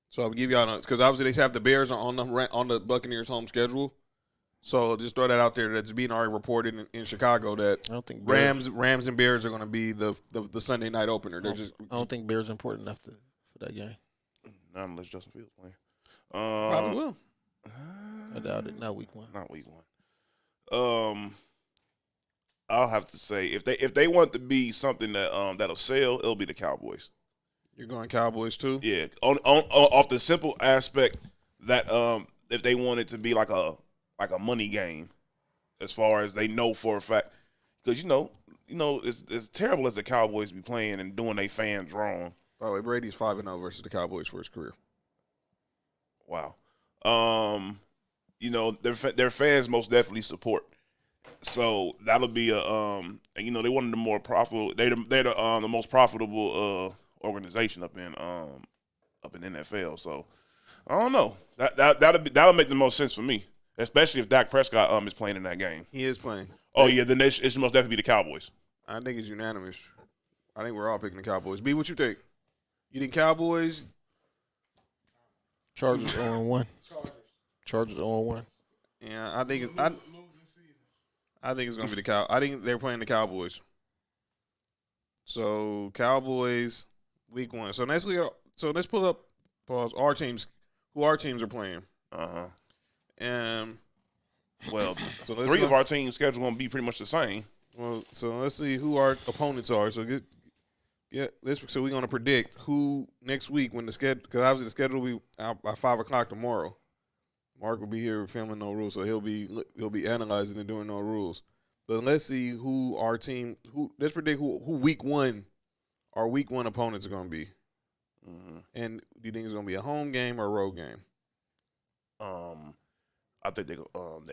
So I'll give y'all because obviously they have the Bears on the Buccaneers home schedule. So just throw that out there. That's being already reported in Chicago that I don't think Rams and Bears are going to be the Sunday night opener. They're I don't think Bears important enough for that game. Not unless Justin Fields playing. probably will. I doubt it. Not week 1. Not week 1. I'll have to say if they want to be something that that'll sell, it'll be the Cowboys. You're going Cowboys too? Yeah, on off the simple aspect that if they want it to be like a money game, as far as they know for a fact, because you know it's terrible as the Cowboys be playing and doing their fans wrong. By the way, Brady's 5-0 versus the Cowboys for his career. Wow. Their fans most definitely support. So that'll be and they one of the more profitable. They're the most profitable organization up in NFL. So I don't know. That'll make the most sense for me, especially if Dak Prescott is playing in that game. He is playing. Oh yeah, then it's most definitely be the Cowboys. I think it's unanimous. I think we're all picking the Cowboys. B, what you think? You think Cowboys? Chargers 0-1. Chargers 0-1. Yeah, I think it's going to be the Cow. I think they're playing the Cowboys. So Cowboys week 1. So let's pull up our teams. Who our teams are playing? And Well, so 3 of our teams' schedule gonna be pretty much the same. Well, so let's see who our opponents are. So so we're gonna predict who next week when the schedule, because obviously the schedule will be out by 5:00 tomorrow. Mark will be here filming No Rules, so he'll be analyzing and doing No Rules. But let's see who our team. Let's predict who week 1 our week 1 opponents are gonna be. And do you think it's gonna be a home game or a road game? I think the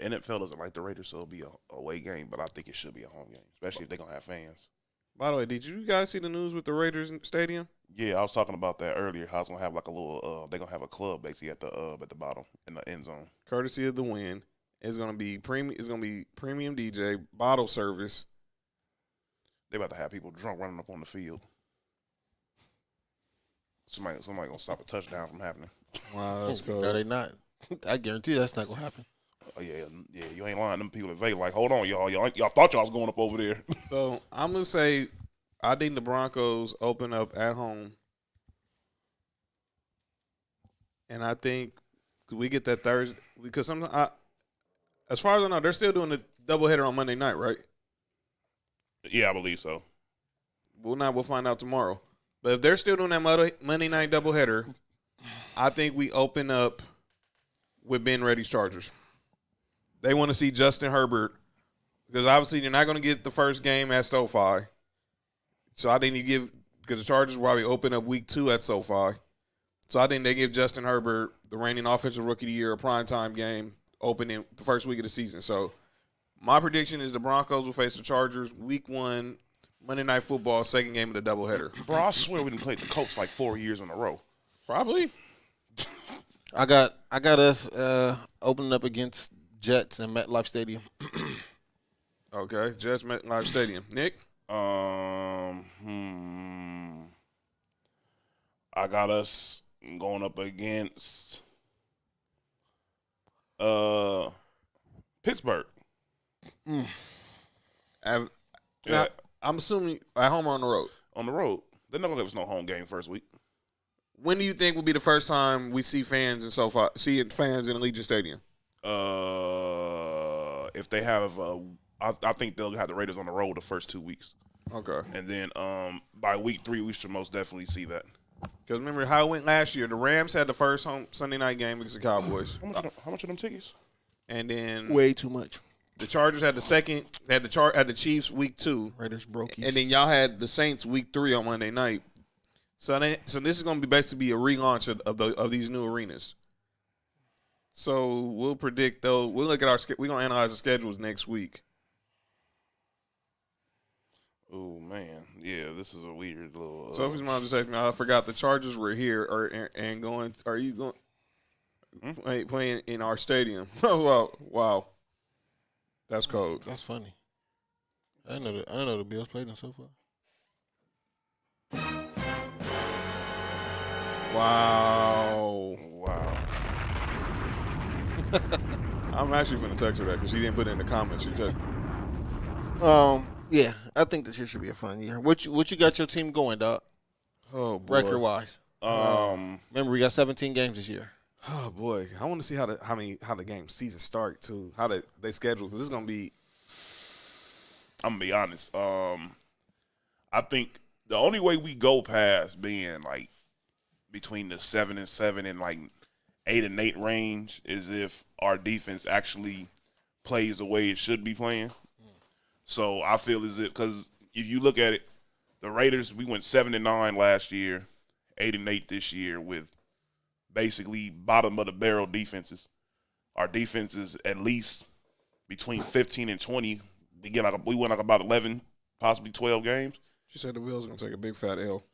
NFL doesn't like the Raiders, so it'll be a away game. But I think it should be a home game, especially if they're gonna have fans. By the way, did you guys see the news with the Raiders stadium? Yeah, I was talking about that earlier. How it's gonna have like a little. They're gonna have a club basically at the bottom in the end zone. Courtesy of the Win. It's gonna be premium. It's gonna be premium DJ bottle service. They about to have people drunk running up on the field. Somebody gonna stop a touchdown from happening. Wow, that's cool. No, they not. I guarantee you that's not gonna happen. Oh yeah, you ain't lying. Them people at Vegas like, hold on, y'all thought y'all was going up over there. So I'm gonna say, I think the Broncos open up at home, and I think we get that Thursday because as far as I know, they're still doing the doubleheader on Monday night, right? Yeah, I believe so. We'll find out tomorrow. But if they're still doing that Monday night doubleheader, I think we open up with Ben Ready's Chargers. They want to see Justin Herbert because obviously you're not going to get the first game at SoFi. So I think because the Chargers will probably open up week 2 at SoFi. So I think they give Justin Herbert, the reigning offensive rookie of the year, a primetime game opening the first week of the season. So my prediction is the Broncos will face the Chargers week 1, Monday Night Football, second game of the doubleheader. Bro, I swear we didn't play the Colts like 4 years in a row. Probably. I got us opening up against Jets in MetLife Stadium. Okay, Jets MetLife Stadium. Nick? I got us going up against Pittsburgh. Yeah. Yeah, I'm assuming at home or on the road. on the road. They're not gonna give us no home game first week. When do you think will be the first time we see fans in fans in Allegiant Stadium? If they have, I think they'll have the Raiders on the road the first 2 weeks, Okay. and then by week 3 we should most definitely see that. Because remember how it went last year. The Rams had the first home Sunday night game against the Cowboys. How much are them tickets? And then Way too much. the Chargers had the second, had the Chiefs week 2. Raiders brokies. And then y'all had the Saints week 3 on Monday night. So this is going to be basically a relaunch of these new arenas. So we'll predict though. We'll look at we're going to analyze the schedules next week. Oh man, yeah, this is a weird little. Sophie's mom just asked me. I forgot the Chargers were here and going. Are you going playing in our stadium? Oh wow, that's cold. That's funny. I didn't know the Bills played in so far. Wow. I'm actually going to text her that because she didn't put it in the comments. She said, Yeah, I think this year should be a fun year. What you got your team going, dog? "Oh boy, Record wise. Remember we got 17 games this year. oh boy, I want to see how the game season start too. How they schedule because this is going to be." I'm gonna be honest. I think the only way we go past being like between the 7-7 and like 8-8 range is if our defense actually plays the way it should be playing. So I feel as if, because if you look at it, the Raiders, we went 7-9 last year, 8-8 this year with basically bottom of the barrel defenses. Our defense is at least between 15 and 20. We went like about 11, possibly 12 games. She said the Bills are going to take a big fat L.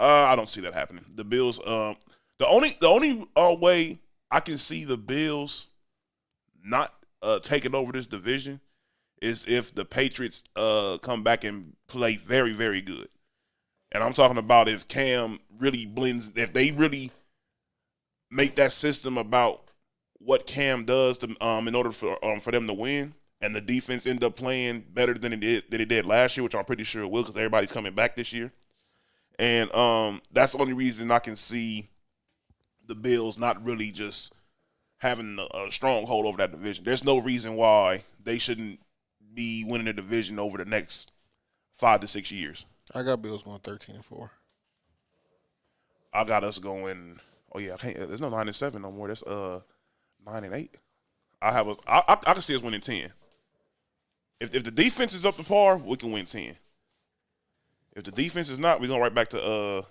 I don't see that happening. The Bills, the only way I can see the Bills not taking over this division is if the Patriots come back and play very, very good. And I'm talking about if Cam really blends, if they really make that system about what Cam does to, in order for them to win, and the defense end up playing better than it did last year, which I'm pretty sure it will because everybody's coming back this year. And that's the only reason I can see the Bills not really just having a stronghold over that division. There's no reason why they shouldn't be winning the division over the next 5 to 6 years. I got Bills going 13-4. I got us going. Oh yeah, there's no 9-7 no more. That's 9-8. I can see us winning 10. If the defense is up to par, we can win 10. If the defense is not, we're going right back to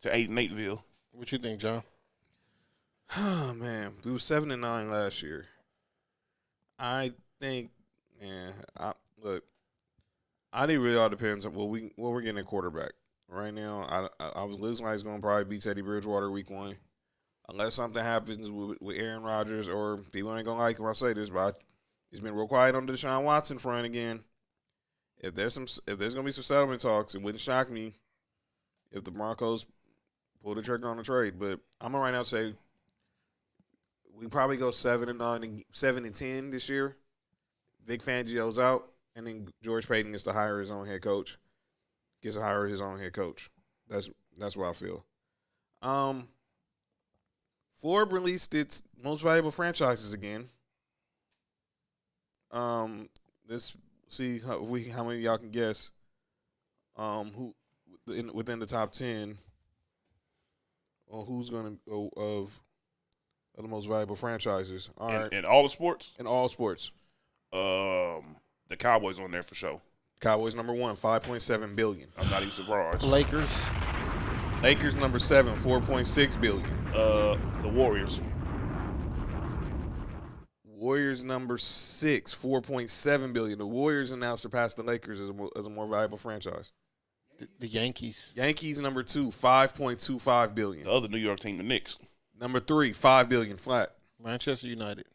8-8ville. What you think, John? Oh man, we were 7-9 last year. I think, look, I think it really all depends on what we're getting at quarterback. Right now, I was losing like he's going to probably beat Teddy Bridgewater week 1. Unless something happens with Aaron Rodgers, or people ain't going to like him, I'll say this, but he's been real quiet on the Deshaun Watson front again. If there's going to be some settlement talks, it wouldn't shock me if the Broncos pull the trigger on the trade. But I'm going to right now say we probably go 7-9 and 7-10 this year. Vic Fangio's out, and then George Payton gets to hire his own head coach. That's what I feel. Forbes released its most valuable franchises again. Let's see how many of y'all can guess. Who within the top 10 on who's going to of the most valuable franchises? All right, In all the sports, in all sports, the Cowboys on there for sure. Cowboys number 1, $5.7 billion. I'm not even surprised. Lakers. Lakers number 7, 4.6 billion. The Warriors. Warriors number 6, 4.7 billion. The Warriors have now surpassed the Lakers as a more valuable franchise. The Yankees. Yankees number 2, 5.25 The billion. other New York team, the Knicks. Number 3, 5 billion flat. Manchester United.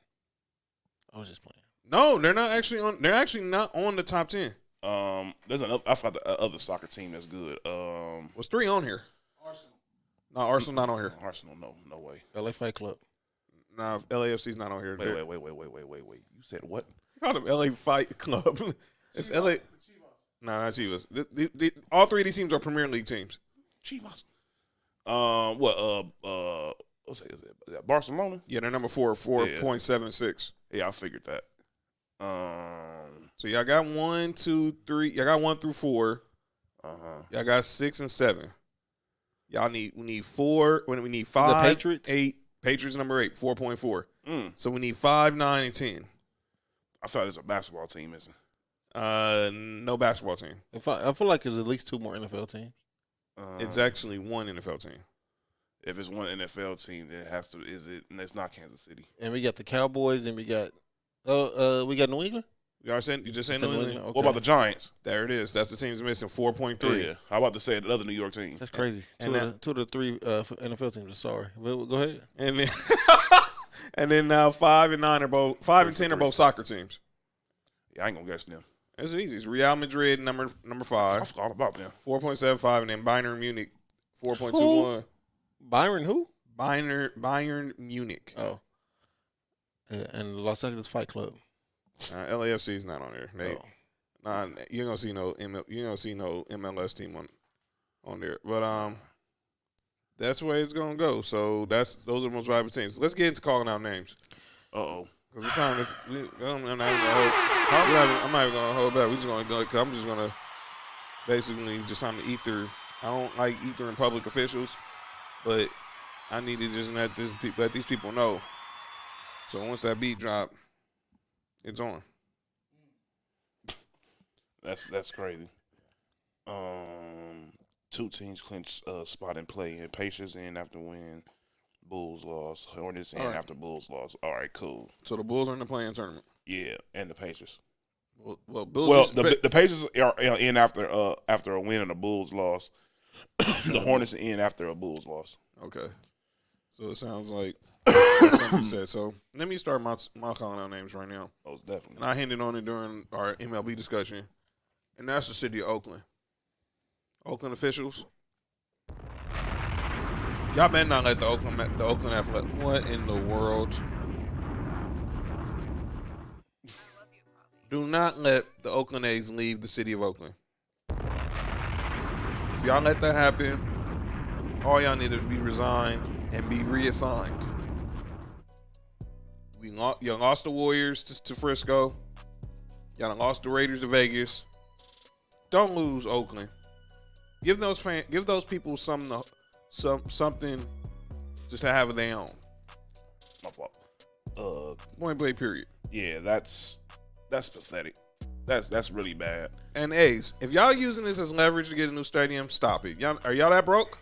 I was just playing. No, they're not actually on. They're actually not on the top 10. There's another. I forgot the other soccer team that's good. Was 3 on here? Arsenal. No, Arsenal not on here. Arsenal, no way. LA Fight Club. Nah, LAFC's not on here. Wait. You said what? Call them LA Fight Club. It's LA. No, not Chivas. All 3 of these teams are Premier League teams. Chivas. What's it? Is that Barcelona? Yeah, they're number 4, 4.76. Yeah, I figured that. So y'all got 1, 2, 3. Y'all got 1 through 4. Y'all got 6 and 7. We need 4. We need 5. The Patriots? 8. Patriots number 8, 4.4. So we need 5, 9, and 10. I thought it was a basketball team, isn't it? No basketball team. I feel like there's at least 2 more NFL teams. It's actually 1 NFL team. If it's one NFL team, then it has to. Is it? And it's not Kansas City. And we got the Cowboys, and we got New England. You just saying It's in New New England? England? Okay. What about the Giants? There it is. That's the team's missing 4.3. Yeah. How about to say the other New York team? That's crazy. And Two of the 3 NFL teams are sorry. Go ahead. And then and then now 5 and 9 are both 5 and 10 are both soccer teams. Yeah, I ain't gonna guess them. It's easy. It's Real Madrid number I 5, forgot all about them. 4.75, and then Bayern Munich 4.21. Byron who? Bayern Munich. Oh. And Los Angeles Fight Club. LAFC is not on there. Oh. Nah, you're gonna see no MLS team on there. But that's the way it's gonna go. So those are the most valuable teams. Let's get into calling out names. Uh-oh. Cause it's time. I'm not even gonna hold back. We're just gonna go. Cause I'm just gonna basically just time to ether. I don't like ethering public officials, but I need to just let these people know. So once that beat drop, it's on. That's crazy. 2 teams clinched spot in play, and Pacers in after win. Bulls lost. Hornets in after Bulls lost. All right, cool. So the Bulls are in the play-in tournament. Yeah, and the Pacers. Well, Bulls. The Pacers are in after a win and a Bulls loss. The Hornets are in after a Bulls loss. Okay. So it sounds like something said. So let me start my calling out names right now. Most definitely. And I hinted on it during our MLB discussion, and that's the city of Oakland. Oakland officials, y'all better not let the Oakland Athletic. What in the world? Do not let the Oakland A's leave the city of Oakland. If y'all let that happen, all y'all need to be resigned and be reassigned. Y'all lost the Warriors to Frisco. Y'all done lost the Raiders to Vegas. Don't lose Oakland. Give those people something just to have of their own. My fault. Point blank, period. Yeah, that's pathetic. That's really bad. And A's, if y'all using this as leverage to get a new stadium, stop it. Are y'all that broke?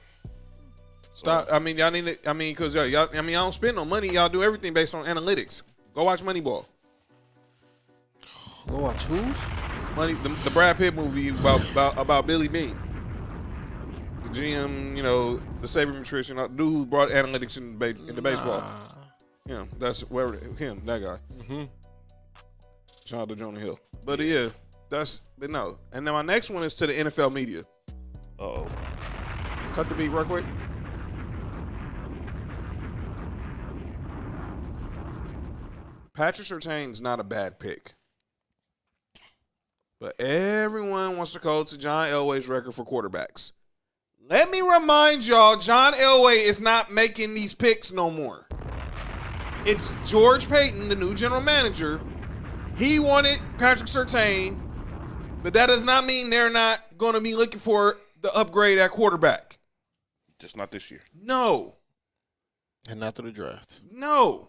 Stop. I mean, y'all need to. I mean, because y'all. I mean, y'all don't spend no money. Y'all do everything based on analytics. Go watch Moneyball. Go watch who's? The Brad Pitt movie about Billy Bean. The GM, the sabermetrician, dude who brought analytics into baseball. Yeah, that's him, that guy. Mm-hmm. Shout out to Jonah Hill. But yeah, but no. And then my next one is to the NFL media. Uh-oh. Cut the beat real quick. Patrick Surtain's not a bad pick. But everyone wants to go to John Elway's record for quarterbacks. Let me remind y'all, John Elway is not making these picks no more. It's George Payton, the new general manager. He wanted Patrick Surtain, but that does not mean they're not going to be looking for the upgrade at quarterback. Just not this year. No. And not through the draft. No.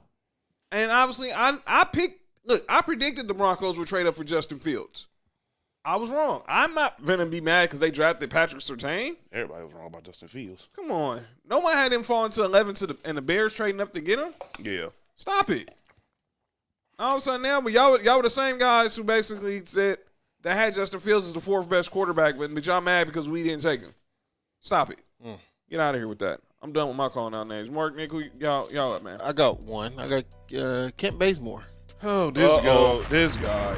And obviously, I predicted the Broncos would trade up for Justin Fields. I was wrong. I'm not gonna be mad because they drafted Patrick Surtain. Everybody was wrong about Justin Fields. Come on, no one had him falling to 11 and the Bears trading up to get him. Yeah. Stop it. All of a sudden now, but y'all were the same guys who basically said that had Justin Fields as the fourth best quarterback, but y'all mad because we didn't take him. Stop it. Get out of here with that. I'm done with my calling out names. Mark, Nick, y'all up, man. I got one. I got Kent Bazemore. Oh, this guy.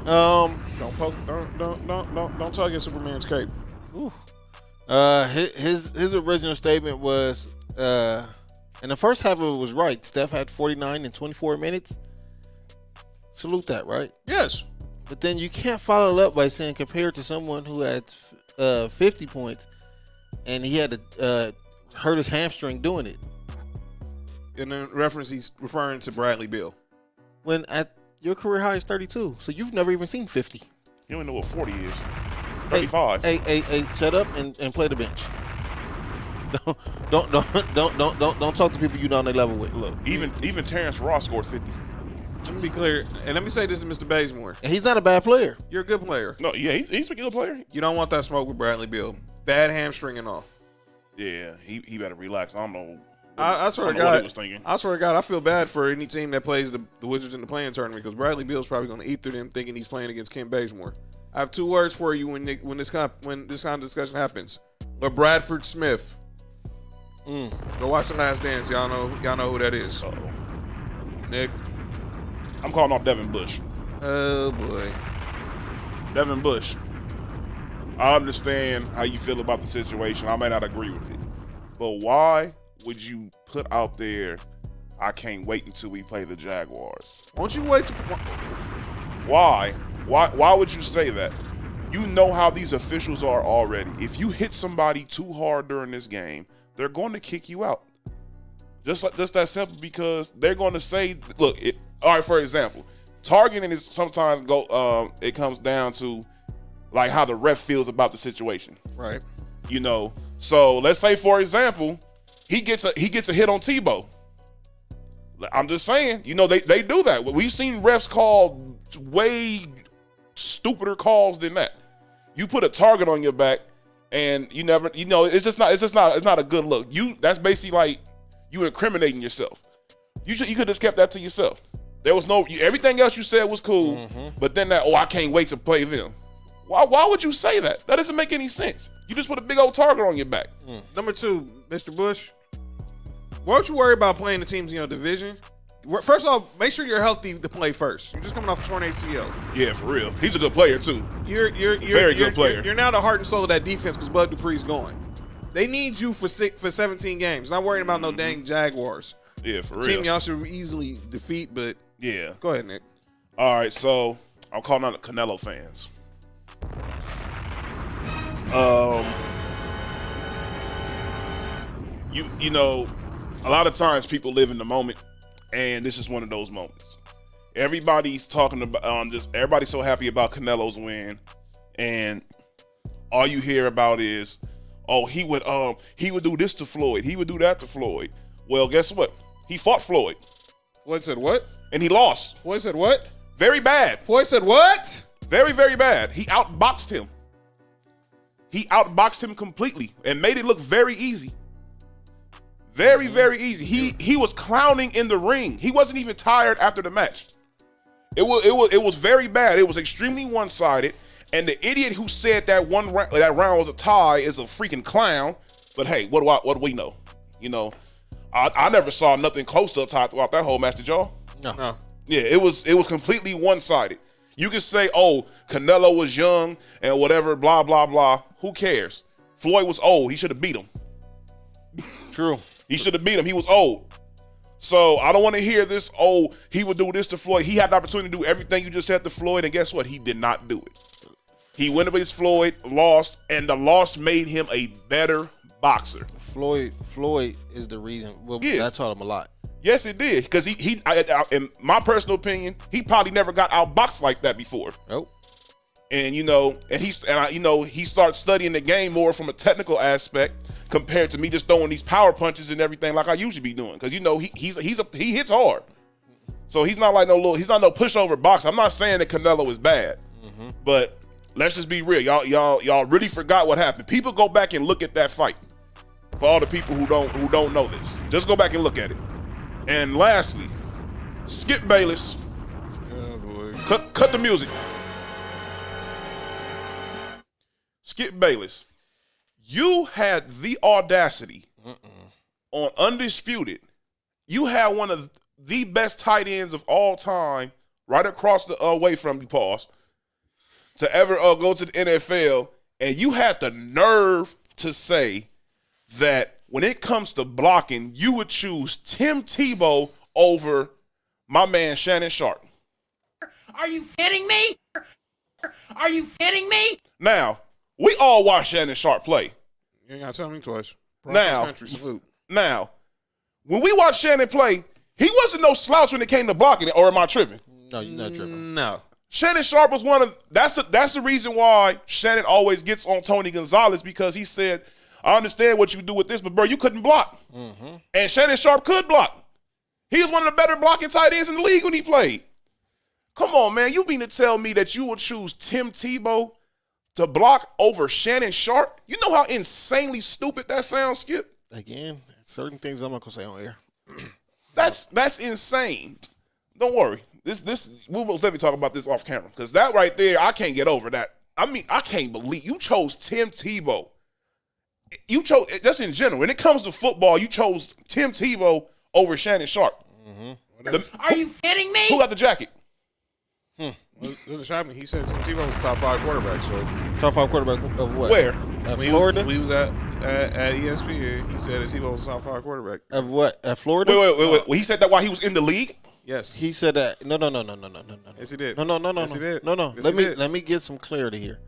Don't tug at Superman's cape. His original statement was, and the first half of it was right. Steph had 49 in 24 minutes. Salute that, right? Yes. But then you can't follow it up by saying compared to someone who had 50 points and he had to hurt his hamstring doing it. In the reference, he's referring to Bradley Beal. When at your career high is 32, so you've never even seen 50. You don't even know what 40 is. 35. Hey, shut up and play the bench. Don't talk to people you know on their level with. Look, even Terrence Ross scored 50. Let me be clear, and let me say this to Mr. Bazemore. And he's not a bad player. You're a good player. No, yeah, he's a good player. You don't want that smoke with Bradley Beal. Bad hamstring and all. Yeah, he better relax. I don't know. I swear to what he God, was thinking. I swear to God, I feel bad for any team that plays the Wizards in the playing tournament because Bradley Beal's probably going to eat through them thinking he's playing against Kent Bazemore. I have two words for you when this kind of discussion happens. Bradford Smith. Go watch The Last Dance. Y'all know who that is. Uh-oh. Nick. I'm calling off Devin Bush. Oh boy. Devin Bush. I understand how you feel about the situation. I may not agree with it. But why would you put out there, I can't wait until we play the Jaguars? Won't you wait to... Why? Why would you say that? You know how these officials are already. If you hit somebody too hard during this game, they're going to kick you out. Just that simple, because they're going to say, look, all right, for example, targeting is sometimes it comes down to like how the ref feels about the situation. Right. You know, so let's say, for example, he gets a hit on Tebow. I'm just saying, you know, they do that. We've seen refs call way stupider calls than that. You put a target on your back, and it's not a good look. That's basically like you incriminating yourself. You could just kept that to yourself. There was everything else you said was cool, but then I can't wait to play them. Why would you say that? That doesn't make any sense. You just put a big old target on your back. Number two, Mr. Bush, why don't you worry about playing the teams in your division? First off, make sure you're healthy to play first. You're just coming off a torn ACL. Yeah, for real. He's a good player, too. You're very good player. You're now the heart and soul of that defense because Bud Dupree's gone. They need you for 17 games. Not worrying about no dang Jaguars. Yeah, for real. Team y'all should easily defeat, but yeah. Go ahead, Nick. All right, so I'm calling out the Canelo fans. You know, a lot of times people live in the moment, and this is one of those moments. Everybody's talking about everybody's so happy about Canelo's win, and all you hear about is, oh, he would do this to Floyd, he would do that to Floyd. Well, guess what? He fought Floyd. Floyd said what? And he lost. Floyd said what? Very bad. Floyd said what? Very, very bad. He outboxed him. He outboxed him completely and made it look very easy. Very, very easy. He was clowning in the ring. He wasn't even tired after the match. It was very bad. It was extremely one-sided. And the idiot who said that round was a tie is a freaking clown. But hey, what do we know? You know, I never saw nothing close to a tie throughout that whole match. Did y'all? No. Yeah, it was completely one-sided. You can say, oh, Canelo was young and whatever, blah, blah, blah. Who cares? Floyd was old. He should have beat him. True. He should have beat him. He was old. So I don't want to hear this, oh, he would do this to Floyd. He had the opportunity to do everything you just said to Floyd, and guess what? He did not do it. He went against Floyd, lost, and the loss made him a better boxer. Floyd is the reason. Well, Yes. that taught him a lot. Yes, it did. Because he in my personal opinion, he probably never got outboxed like that before. Nope. And he started studying the game more from a technical aspect compared to me just throwing these power punches and everything like I usually be doing. Because he hits hard. So he's not like he's not no pushover boxer. I'm not saying that Canelo is bad, but let's just be real. Y'all really forgot what happened. People go back and look at that fight. For all the people who don't know this, just go back and look at it. And lastly, Skip Bayless. Oh boy. Cut the music. Skip Bayless, you had the audacity on Undisputed. You had one of the best tight ends of all time right across the way from you, pause, to ever go to the NFL, and you had the nerve to say that when it comes to blocking, you would choose Tim Tebow over my man Shannon Sharp. Are you kidding me? Are you kidding me? Now, we all watch Shannon Sharp play. You ain't gotta tell me twice. Now- Country salute. Now, when we watch Shannon play, he wasn't no slouch when it came to blocking it, or am I tripping? No, you're not tripping. No. Shannon Sharp was that's the reason why Shannon always gets on Tony Gonzalez, because he said, I understand what you do with this, but bro, you couldn't block. And Shannon Sharp could block. He was one of the better blocking tight ends in the league when he played. Come on, man. You mean to tell me that you would choose Tim Tebow to block over Shannon Sharp? You know how insanely stupid that sounds, Skip? Again, certain things I'm not gonna say on air. That's insane. Don't worry. We'll most definitely talk about this off camera, because that right there, I can't get over that. I mean, I can't believe you chose Tim Tebow. You chose, just in general, when it comes to football, you chose Tim Tebow over Shannon Sharp. Are you kidding me? Who got the jacket? There's a shot. He said Tim Tebow was top 5 quarterback. So Top 5 quarterback of what? Where? At when Florida? he was at ESPN, he said that Tebow was top 5 quarterback. Of what? At Florida? Wait. Well, he said that while he was in the league? Yes. He said that. No. Yes, he did. No. Yes, he did. No. Yes, Let he me did. let me get some clarity here.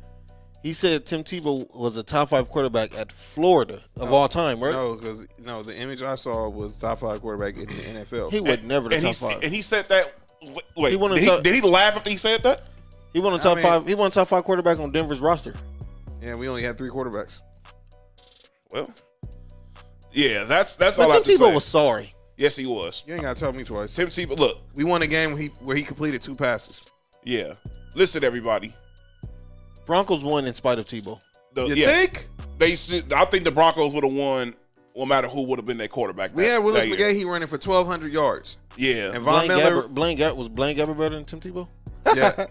He said Tim Tebow was a top 5 quarterback at Florida of all time, right? No, because the image I saw was top 5 quarterback in the NFL. He was never the and top he, 5. And he said that. Wait, He won did, a top- did he laugh after he said that? He won a top 5. He won top 5 quarterback on Denver's roster. Yeah, we only had 3 quarterbacks. Well, yeah, that's But all I Tim have to Tebow say. was sorry. Yes, he was. You ain't gotta tell me twice. Tim Tebow, look, We won a game where he completed 2 passes. yeah. Listen, everybody. Broncos won in spite of Tebow. You Yeah, think? I think the Broncos would have won no matter who would have been their quarterback. We had Willis that year. McGahee running for 1,200 yards. Yeah. And Von Blaine Miller. Gabbert, was Blaine Gabbert better than Tim Tebow? Yeah.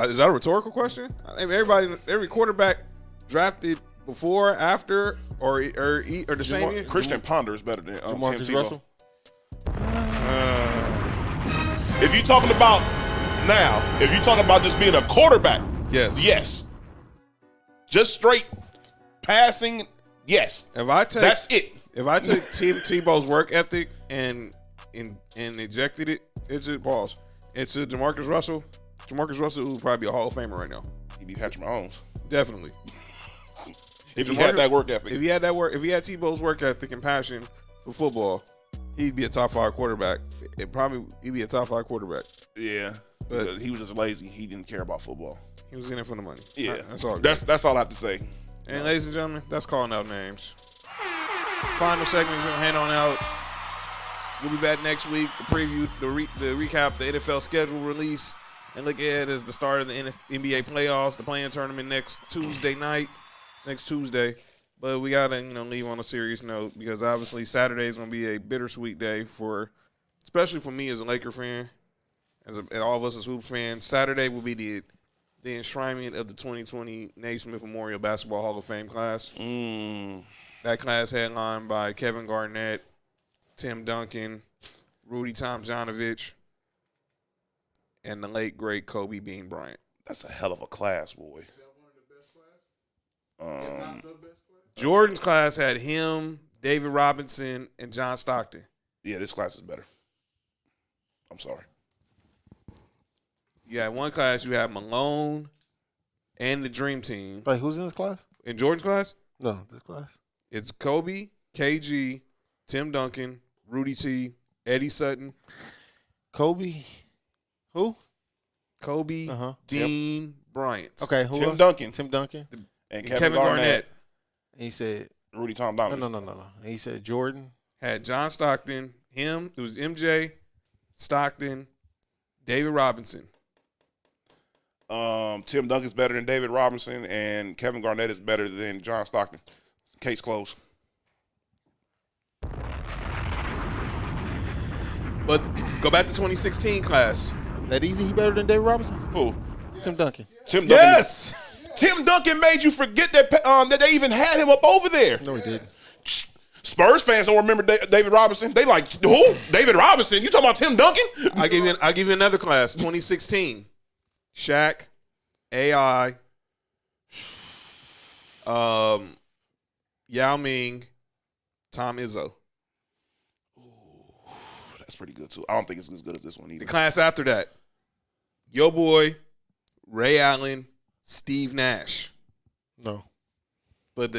Is that a rhetorical question? I mean, every quarterback drafted before, after, or the same year. Christian Ponder is better than Tim Jamarcus Tebow. Russell? If you're talking about just being a quarterback, Yes. yes. Just straight passing, yes. That's it. If I took Tim Tebow's work ethic and injected it into Jamarcus Russell would probably be a Hall of Famer right now. He'd be Patrick Mahomes. Definitely. If he had that work ethic. If he had Tebow's work ethic and passion for football, he'd be a top 5 quarterback. He'd be a top 5 quarterback. Yeah. But he was just lazy. He didn't care about football. He was in it for the money. Yeah. That's all. That's all I have to say. And ladies and gentlemen, that's calling out names. Final segment is going to hand on out. We'll be back next week to preview, the recap, the NFL schedule release, and look ahead as the start of the NBA playoffs, the playing tournament next Tuesday. But we got to leave on a serious note, because obviously Saturday is going to be a bittersweet day especially for me as a Laker fan, and all of us as Hoops fans. Saturday will be the enshrinement of the 2020 Naismith Memorial Basketball Hall of Fame class. That class headlined by Kevin Garnett, Tim Duncan, Rudy Tomjanovich, and the late, great Kobe Bean Bryant. That's a hell of a class, boy. Not the best class? Jordan's class had him, David Robinson, and John Stockton. Yeah, this class is better. I'm sorry. You had one class, you had Malone and the Dream Team. Wait, who's in this class? In Jordan's class, No, this class. it's Kobe, KG, Tim Duncan, Rudy T, Eddie Sutton, Kobe. Who? Kobe, Uh-huh. Dean Bryant. Okay, who Tim else? Duncan. Tim Duncan. And And Kevin Garnett. And he said, Rudy Tomjanovich. no. And he said Jordan. Had John Stockton, him, it was MJ, Stockton, David Robinson. Tim Duncan's better than David Robinson, and Kevin Garnett is better than John Stockton. Case closed. But go back to 2016 class. That easy. He better than David Robinson. Who? Tim Duncan. Tim Duncan. Yes. Tim Duncan made you forget that they even had him up over there. No, he didn't. Spurs fans don't remember David Robinson. They like, who? David Robinson? You talking about Tim Duncan? I'll give you another class. 2016. Shaq, AI, Yao Ming, Tom Izzo. That's pretty good too. I don't think it's as good as this one either. The class after that, yo boy, Ray Allen, Steve Nash. No. But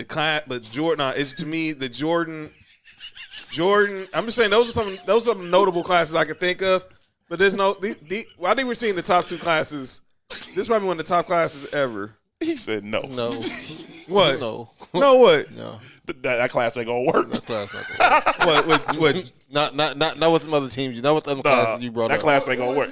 Jordan, it's to me the Jordan. I'm just saying those are some notable classes I can think of. But there's no. I think we're seeing the top two classes. This is probably one of the top classes ever. He said no. No. What? No. No what? No. That class ain't gonna work. That class not gonna work. What? Not with some other teams. Not with the other classes you brought that up. class ain't gonna work.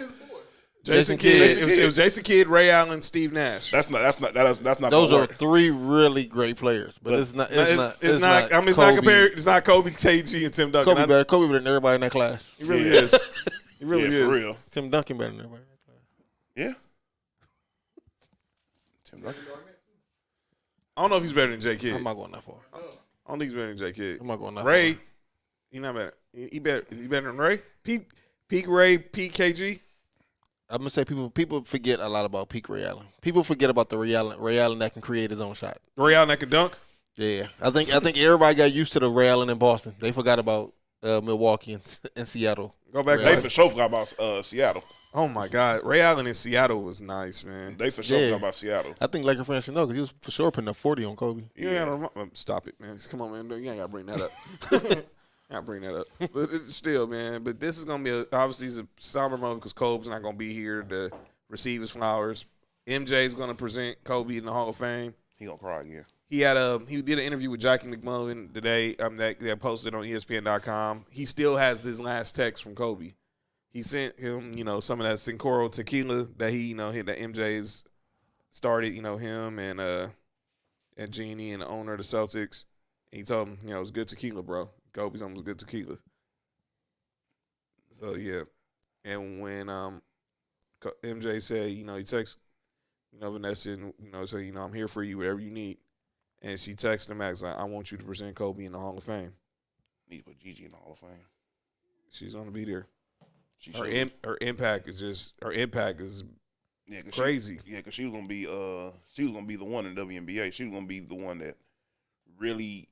Jason Kidd. It was Jason Kidd, Ray Allen, Steve Nash. That's not. Those gonna are work. three really great players, but it's not. It's not. I mean, it's Kobe. not compared. It's not Kobe, KG, and Tim Duncan. Kobe better than everybody in that class. He really Yeah. is. He really Yeah, is. for real. Tim Duncan better than everybody in that class. Yeah. Tim Duncan. I don't know if he's better than J Kidd. I'm not going that far. I don't think he's better than J Kidd. I'm not going that Ray, far. he not better. He better. Is he better than Ray? Peak Ray, peak KG. I'm gonna say people forget a lot about peak Ray Allen. People forget about the Ray Allen that can create his own shot. Ray Allen that can dunk. Yeah, I think everybody got used to the Ray Allen in Boston. They forgot about Milwaukee and Seattle. Go back. They for sure forgot about Seattle. Oh my God, Ray Allen in Seattle was nice, man. They for sure Yeah. forgot about Seattle. I think Laker fans should know because he was for sure putting up 40 on Kobe. You ain't gotta stop it, man. Come on, man. You ain't gotta bring that up. Gotta bring that up. But it's still, man. But this is gonna be obviously it's a somber moment because Kobe's not gonna be here to receive his flowers. MJ's gonna present Kobe in the Hall of Fame. He gonna cry again. He did an interview with Jackie McMullen today that posted on ESPN.com. He still has his last text from Kobe. He sent him, some of that Sincoro tequila that that MJ's started, him and Jeannie and the owner of the Celtics. And he told him, it's good tequila, bro. Kobe's almost good tequila. So yeah. And when MJ said, he texted, Vanessa and say, I'm here for you, whatever you need. And she texted him back like, I want you to present Kobe in the Hall of Fame. Need to put Gigi in the Hall of Fame. She's gonna be there. She Her should. impact is Yeah, crazy. Because she was gonna be the one in WNBA. She was gonna be the one that really,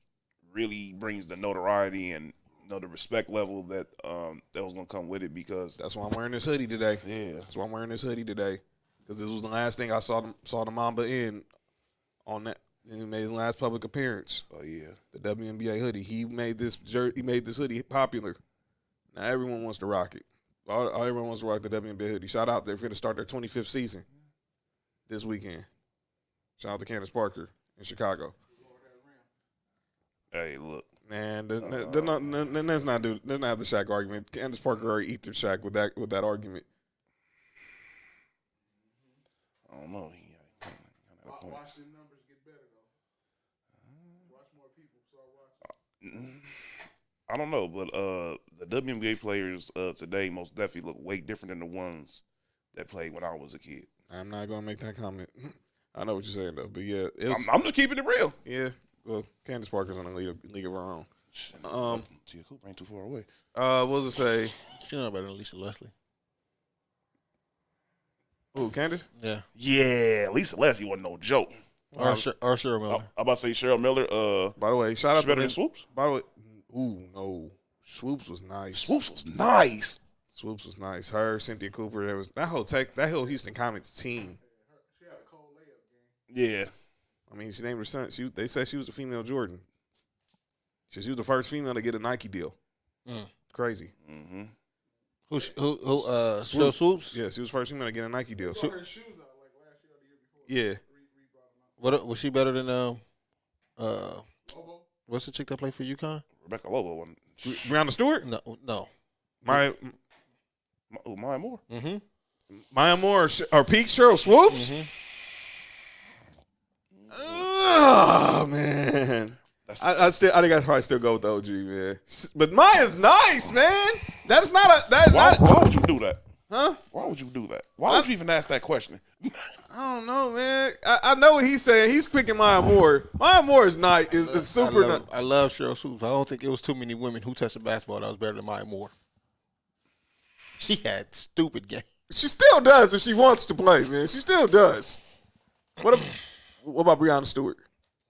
really brings the notoriety and the respect level that was gonna come with it. Because That's why I'm wearing this hoodie today. yeah, That's why I'm wearing this hoodie today. Because this was the last thing I saw the Mamba in on that. He made his last public appearance. oh yeah, The WNBA hoodie. He made this hoodie popular. Now everyone wants to rock it. Everyone wants to rock the WNBA hoodie. Shout out, they're going to start their 25th season this weekend. Shout out to Candace Parker in Chicago. hey, look, Man, let's not have the Shaq argument. Candace Parker already eat the Shaq with that argument. I don't know. Watch the numbers get better though. Watch more people. Start watching. I don't know, but the WNBA players today most definitely look way different than the ones that played when I was a kid. I'm not going to make that comment. I know what you're saying though, but yeah, I'm just keeping it real. yeah. Well, Candace Parker's in a league of her own. Tia Cooper ain't too far away. What was it say? She's not better than Lisa Leslie. Ooh, Candace? Yeah. Yeah, Lisa Leslie wasn't no joke. Or Cheryl Miller. I'm about to say Cheryl Miller. By the way, shout out She better to than Swoops. By the way, no, Swoops was nice. Swoops was nice. Swoops was nice. Her, Cynthia Cooper, that whole Houston Comets team. She had a cold layup game. Yeah. I mean, she named her son. They said she was the female Jordan. She was the first female to get a Nike deal. Crazy. Mm-hmm. Who Cheryl Swoops? Yeah, she was the first female to get a Nike deal. She brought her shoes out like last year or the year before. Yeah. What was she better than Lobo? what's the chick that played for UConn? Rebecca Lobo wasn't. Breonna Stewart? No. Maya Maya Moore. Maya Moore or peak Cheryl Swoops? Oh man. I think I'd probably still go with the OG, man. But Maya's nice, man. That is not a. That is Why, not. why would you do that? Huh? Why would you do that? Why would you even ask that question? I don't know, man. I know what he's saying. He's picking Maya Moore. Maya Moore is nice. Is super nice. I love Cheryl Swoops. I don't think it was too many women who touched the basketball that was better than Maya Moore. She had stupid game. She still does if she wants to play, man. She still does. What about Breonna Stewart?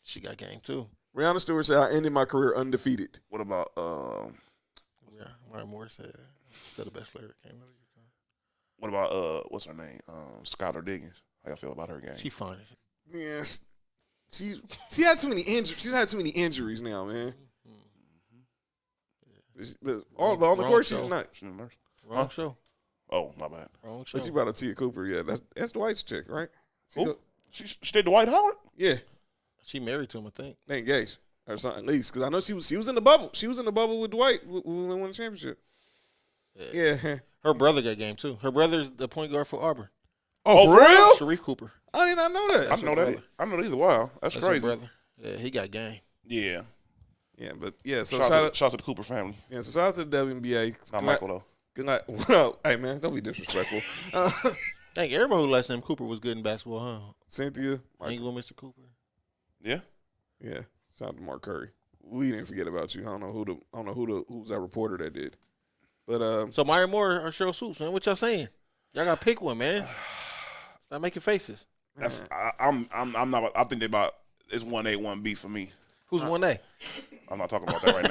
She got game too. Breonna Stewart said, "I ended my career undefeated." What about Yeah, Maya Moore said still the best player that came out of UConn. what about what's her name? Skylar Diggins. How y'all feel about her game? She fine. Yes, she had too many injuries. She's had too many injuries now, man. But on the Wrong court, show. she's not. She's a nurse. Wrong show. Oh, my bad. Wrong show. But you brought up Tia Cooper, yeah. That's Dwight's chick, right? Who? She did Dwight Howard? Yeah, She married to him, I think. they engaged or something at least. Because I know she was in the bubble. She was in the bubble with Dwight when they won the championship. Yeah. Her brother got game too. Her brother's the point guard for Auburn. Oh, for real? Sharif Cooper. I did not know that. I know that. I know that either. Wow, that's Her crazy. brother. Yeah, he got game. Yeah. Yeah, but yeah. So Shout shout out to the Cooper family. out to the WNBA. Not Michael though. Good night. Well, hey man, don't be disrespectful. Dang, everybody who last name Cooper was good in basketball, huh? Cynthia, Ain't going Mr. Cooper. Yeah. yeah. Shout out to Mark Curry. We didn't forget about you. I don't know who's that reporter that did. But So Maya Moore or Cheryl Swoops, man. What y'all saying? Y'all gotta pick one, man. Stop making faces. That's I'm not. I think they about it's 1A, 1B for me. Who's 1A? I'm not talking about that right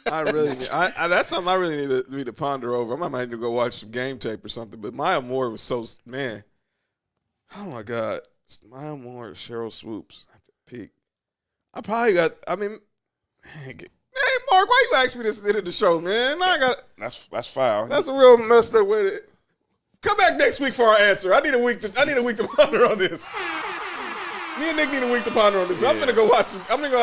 now. I really, that's something I really need to ponder over. I might need to go watch some game tape or something. But Maya Moore was so, man. Oh my God, Maya Moore, Cheryl Swoops at the peak. I probably got. I mean, hey Mark, why you ask me this at the end of the show, man? I got. That's foul. That's a real messed up way to. Come back next week for our answer. I need a week to ponder on this. Me and Nick need a week to ponder on this. Yeah. I'm gonna have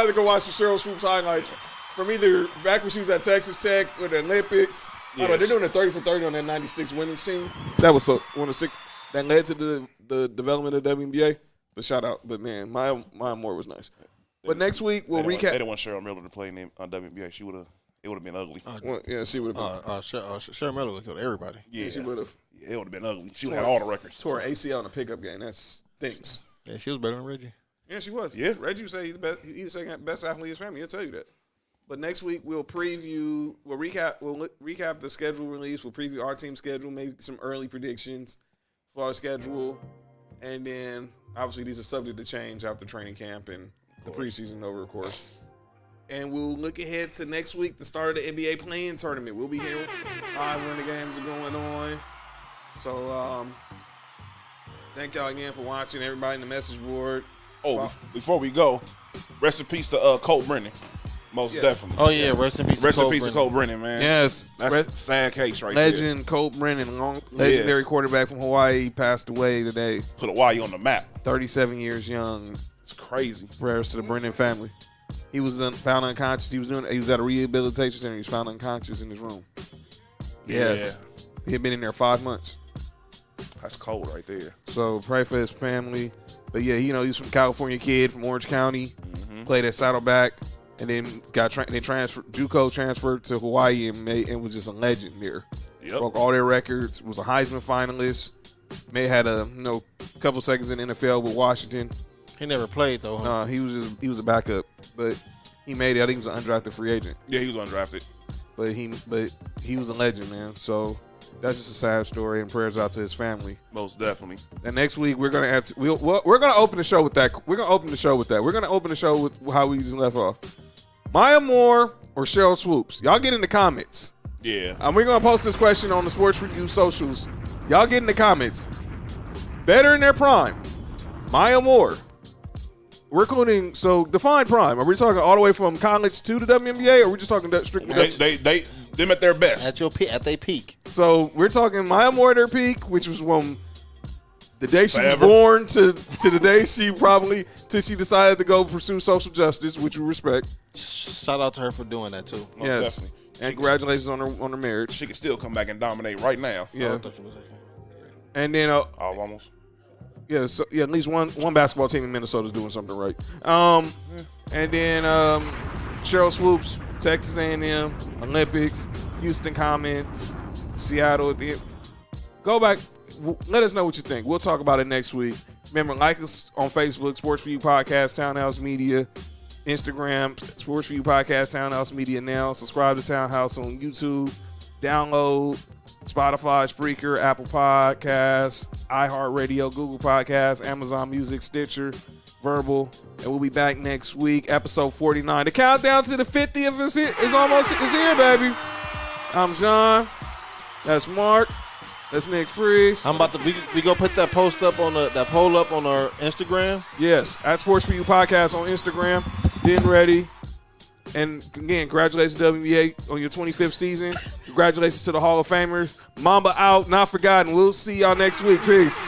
to go watch the Cheryl Swoops highlights from either back when she was at Texas Tech or the Olympics. Yes. They're doing a 30 for 30 on that 96 women's team. That was one of the sick. That led to the development of the WNBA. But shout out, but man, Maya Moore was nice. But next week we'll They recap. didn't want Cheryl Miller to play in WNBA. It would have been ugly. Well, yeah, she would have. Cheryl Miller would kill everybody. Yeah, She would have Yeah, it would have been ugly. She would have had all the records. tore her ACL in a pickup game. That stinks. Yeah, she was better than Reggie. Yeah, she was. Yeah. Reggie would say he's the second best athlete in his family. He'll tell you that. But next week we'll recap the schedule release. We'll preview our team schedule, maybe some early predictions for our schedule, and then obviously these are subject to change after training camp and the preseason over, of course. And we'll look ahead to next week, the start of the NBA play-in tournament. We'll be here live when the games are going on. So thank y'all again for watching. Everybody in the message board. Oh, before we go, rest in peace to Colt Brennan. Most definitely. Oh yeah, rest in peace. Rest in Cole peace to Brennan. Colt Brennan, man. Yes, That's a sad case right there. legend Colt Brennan, legendary quarterback from Hawaii, passed away today. Put Hawaii on the map. 37 years young. It's crazy. Prayers to the Brennan family. He was found unconscious. He was at a rehabilitation center. He was found unconscious in his room. Yes, he had been in there 5 months. That's cold right there. So pray for his family. But yeah, he's from California kid from Orange County. Played at Saddleback, and then JUCO transferred to Hawaii and was just a legend there. Yep. Broke all their records. Was a Heisman finalist. Had a couple seconds in the NFL with Washington. He never played though. Huh? He was a backup, but he made it. I think he was an undrafted free agent. Yeah, he was undrafted. But he was a legend, man. So that's just a sad story, and prayers out to his family. Most definitely. And next week we're gonna we're gonna open the show with that. We're gonna open the show with how we just left off. Maya Moore or Cheryl Swoops? Y'all get in the comments. Yeah. And we're gonna post this question on the Sports Review socials. Y'all get in the comments. Better in their prime, Maya Moore. We're including, so define prime. Are we talking all the way from college to the WNBA, or are we just talking strictly? Them at their best. At their peak. So we're talking Maya Moore at her peak, which was from the day she Forever. was born to the day till she decided to go pursue social justice, which we respect. Shout out to her for doing that too. Most Yes. definitely. And congratulations on her marriage. She can still come back and dominate right now. Yeah. And then Almost. yeah, so at least one basketball team in Minnesota is doing something right. And then Cheryl Swoops, Texas A&M, Olympics, Houston Comets, Seattle at the end. Go back. Let us know what you think. We'll talk about it next week. Remember, like us on Facebook, Sports For You Podcast, Townhouse Media, Instagram, Sports For You Podcast, Townhouse Media now. Subscribe to Townhouse on YouTube. Download Spotify, Spreaker, Apple Podcasts, iHeartRadio, Google Podcasts, Amazon Music, Stitcher, Verbal. And we'll be back next week, episode 49. The countdown to the 50th is here, baby. I'm John. That's Mark. That's Nick Freeze. I'm about to we go put that post up on that poll up on our Instagram. Yes, at Sports For You Podcast on Instagram. Been ready. And again, congratulations WNBA on your 25th season. Congratulations to the Hall of Famers. Mamba out, not forgotten. We'll see y'all next week. Peace.